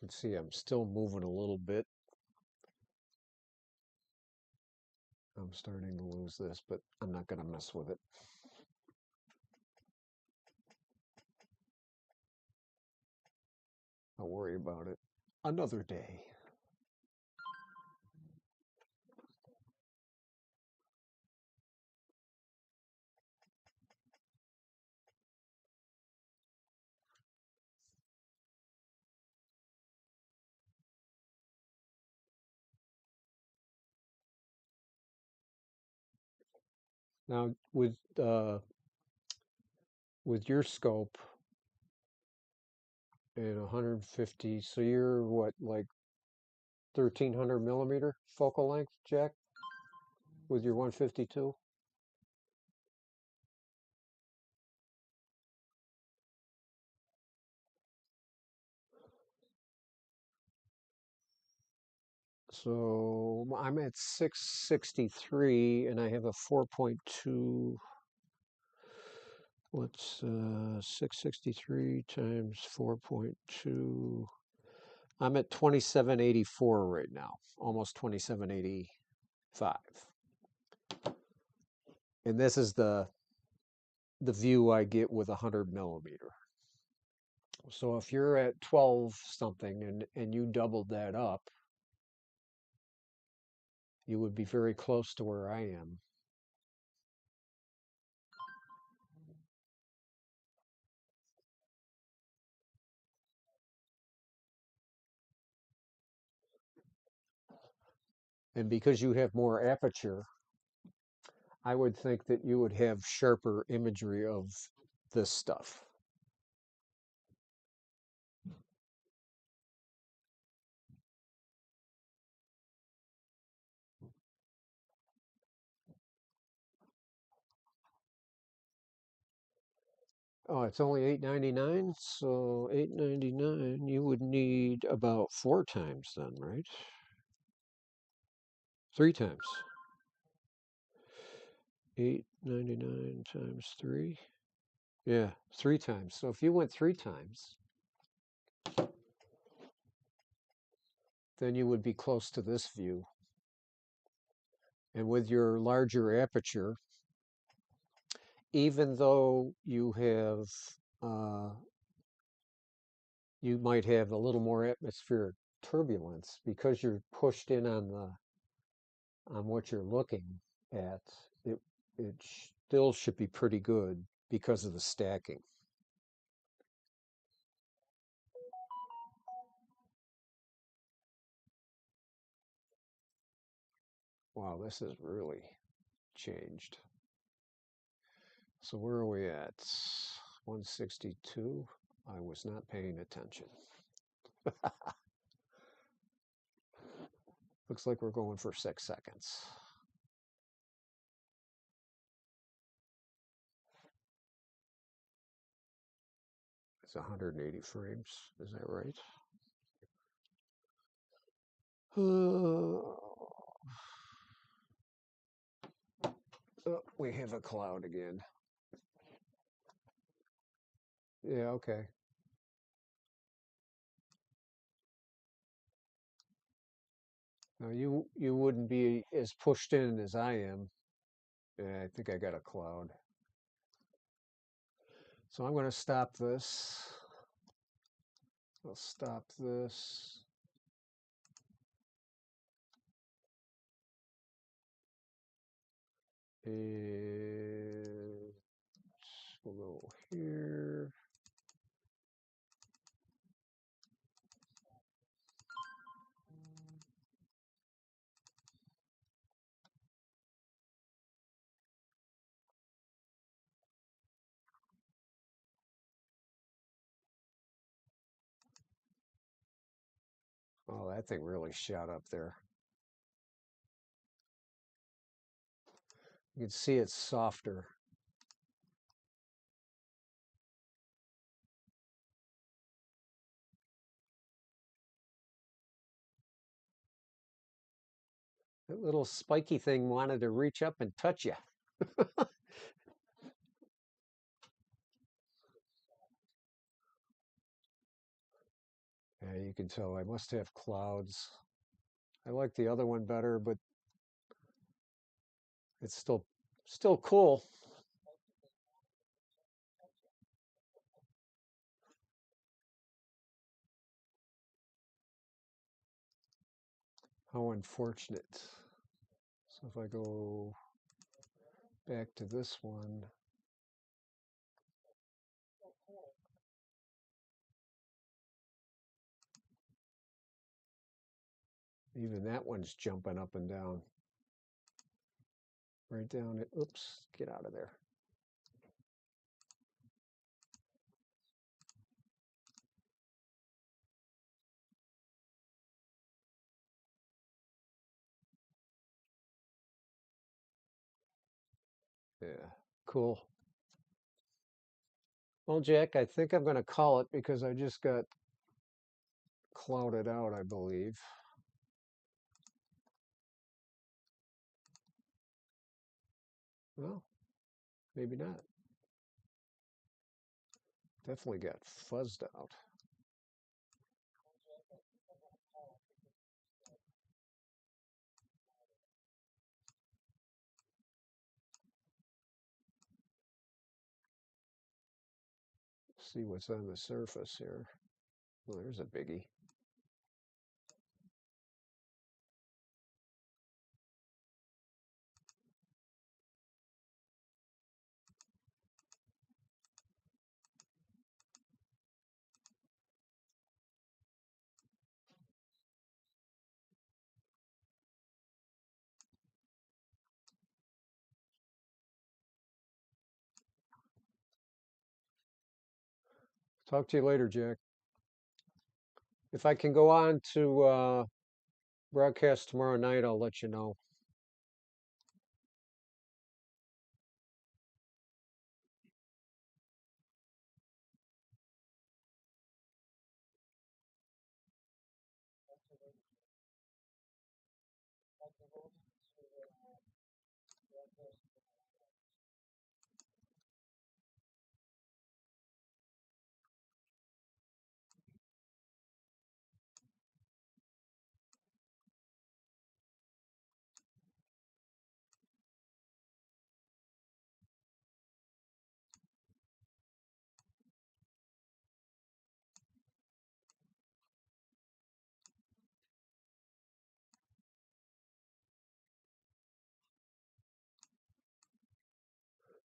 You can see I'm still moving a little bit. I'm starting to lose this, but I'm not going to mess with it. I'll worry about it another day. Now, with your scope and 150, so you're what, like 1300 millimeter focal length, Jack, with your 152? So I'm at 663 and I have a 4.2. What's 663 times 4.2? I'm at 2784 right now, almost 2785. And this is the view I get with 100 millimeter. So if you're at 12 something and you doubled that up, you would be very close to where I am. And because you have more aperture, I would think that you would have sharper imagery of this stuff. Oh, it's only $8.99, so $8.99 you would need about 4 times then, right? 3 times. $8.99 times 3. Yeah, 3 times. So if you went 3 times, then you would be close to this view. And with your larger aperture, even though you might have a little more atmospheric turbulence because you're pushed in on what you're looking at, it it still should be pretty good because of the stacking. Wow, this has really changed. So where are we at? 162. I was not paying attention. Looks like we're going for 6 seconds. It's 180 frames. Is that right? Oh, we have a cloud again. Yeah, okay. Now you wouldn't be as pushed in as I am. Yeah, I think I got a cloud. So I'm going to stop this. I'll stop this. And we'll go here. Oh, that thing really shot up there. You can see it's softer. That little spiky thing wanted to reach up and touch you. Yeah, you can tell I must have clouds. I like the other one better, but it's still cool. How unfortunate. So if I go back to this one, even that one's jumping up and down. Right down it. Oops, get out of there. Yeah, cool. Well, Jack, I think I'm going to call it because I just got clouded out, I believe. Well, maybe not. Definitely got fuzzed out. See what's on the surface here. Well, there's a biggie. Talk to you later, Jack. If I can go on to broadcast tomorrow night, I'll let you know.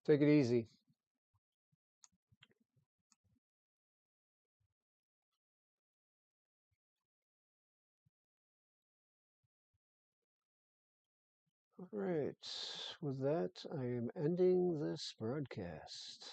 Take it easy. All right. With that, I am ending this broadcast.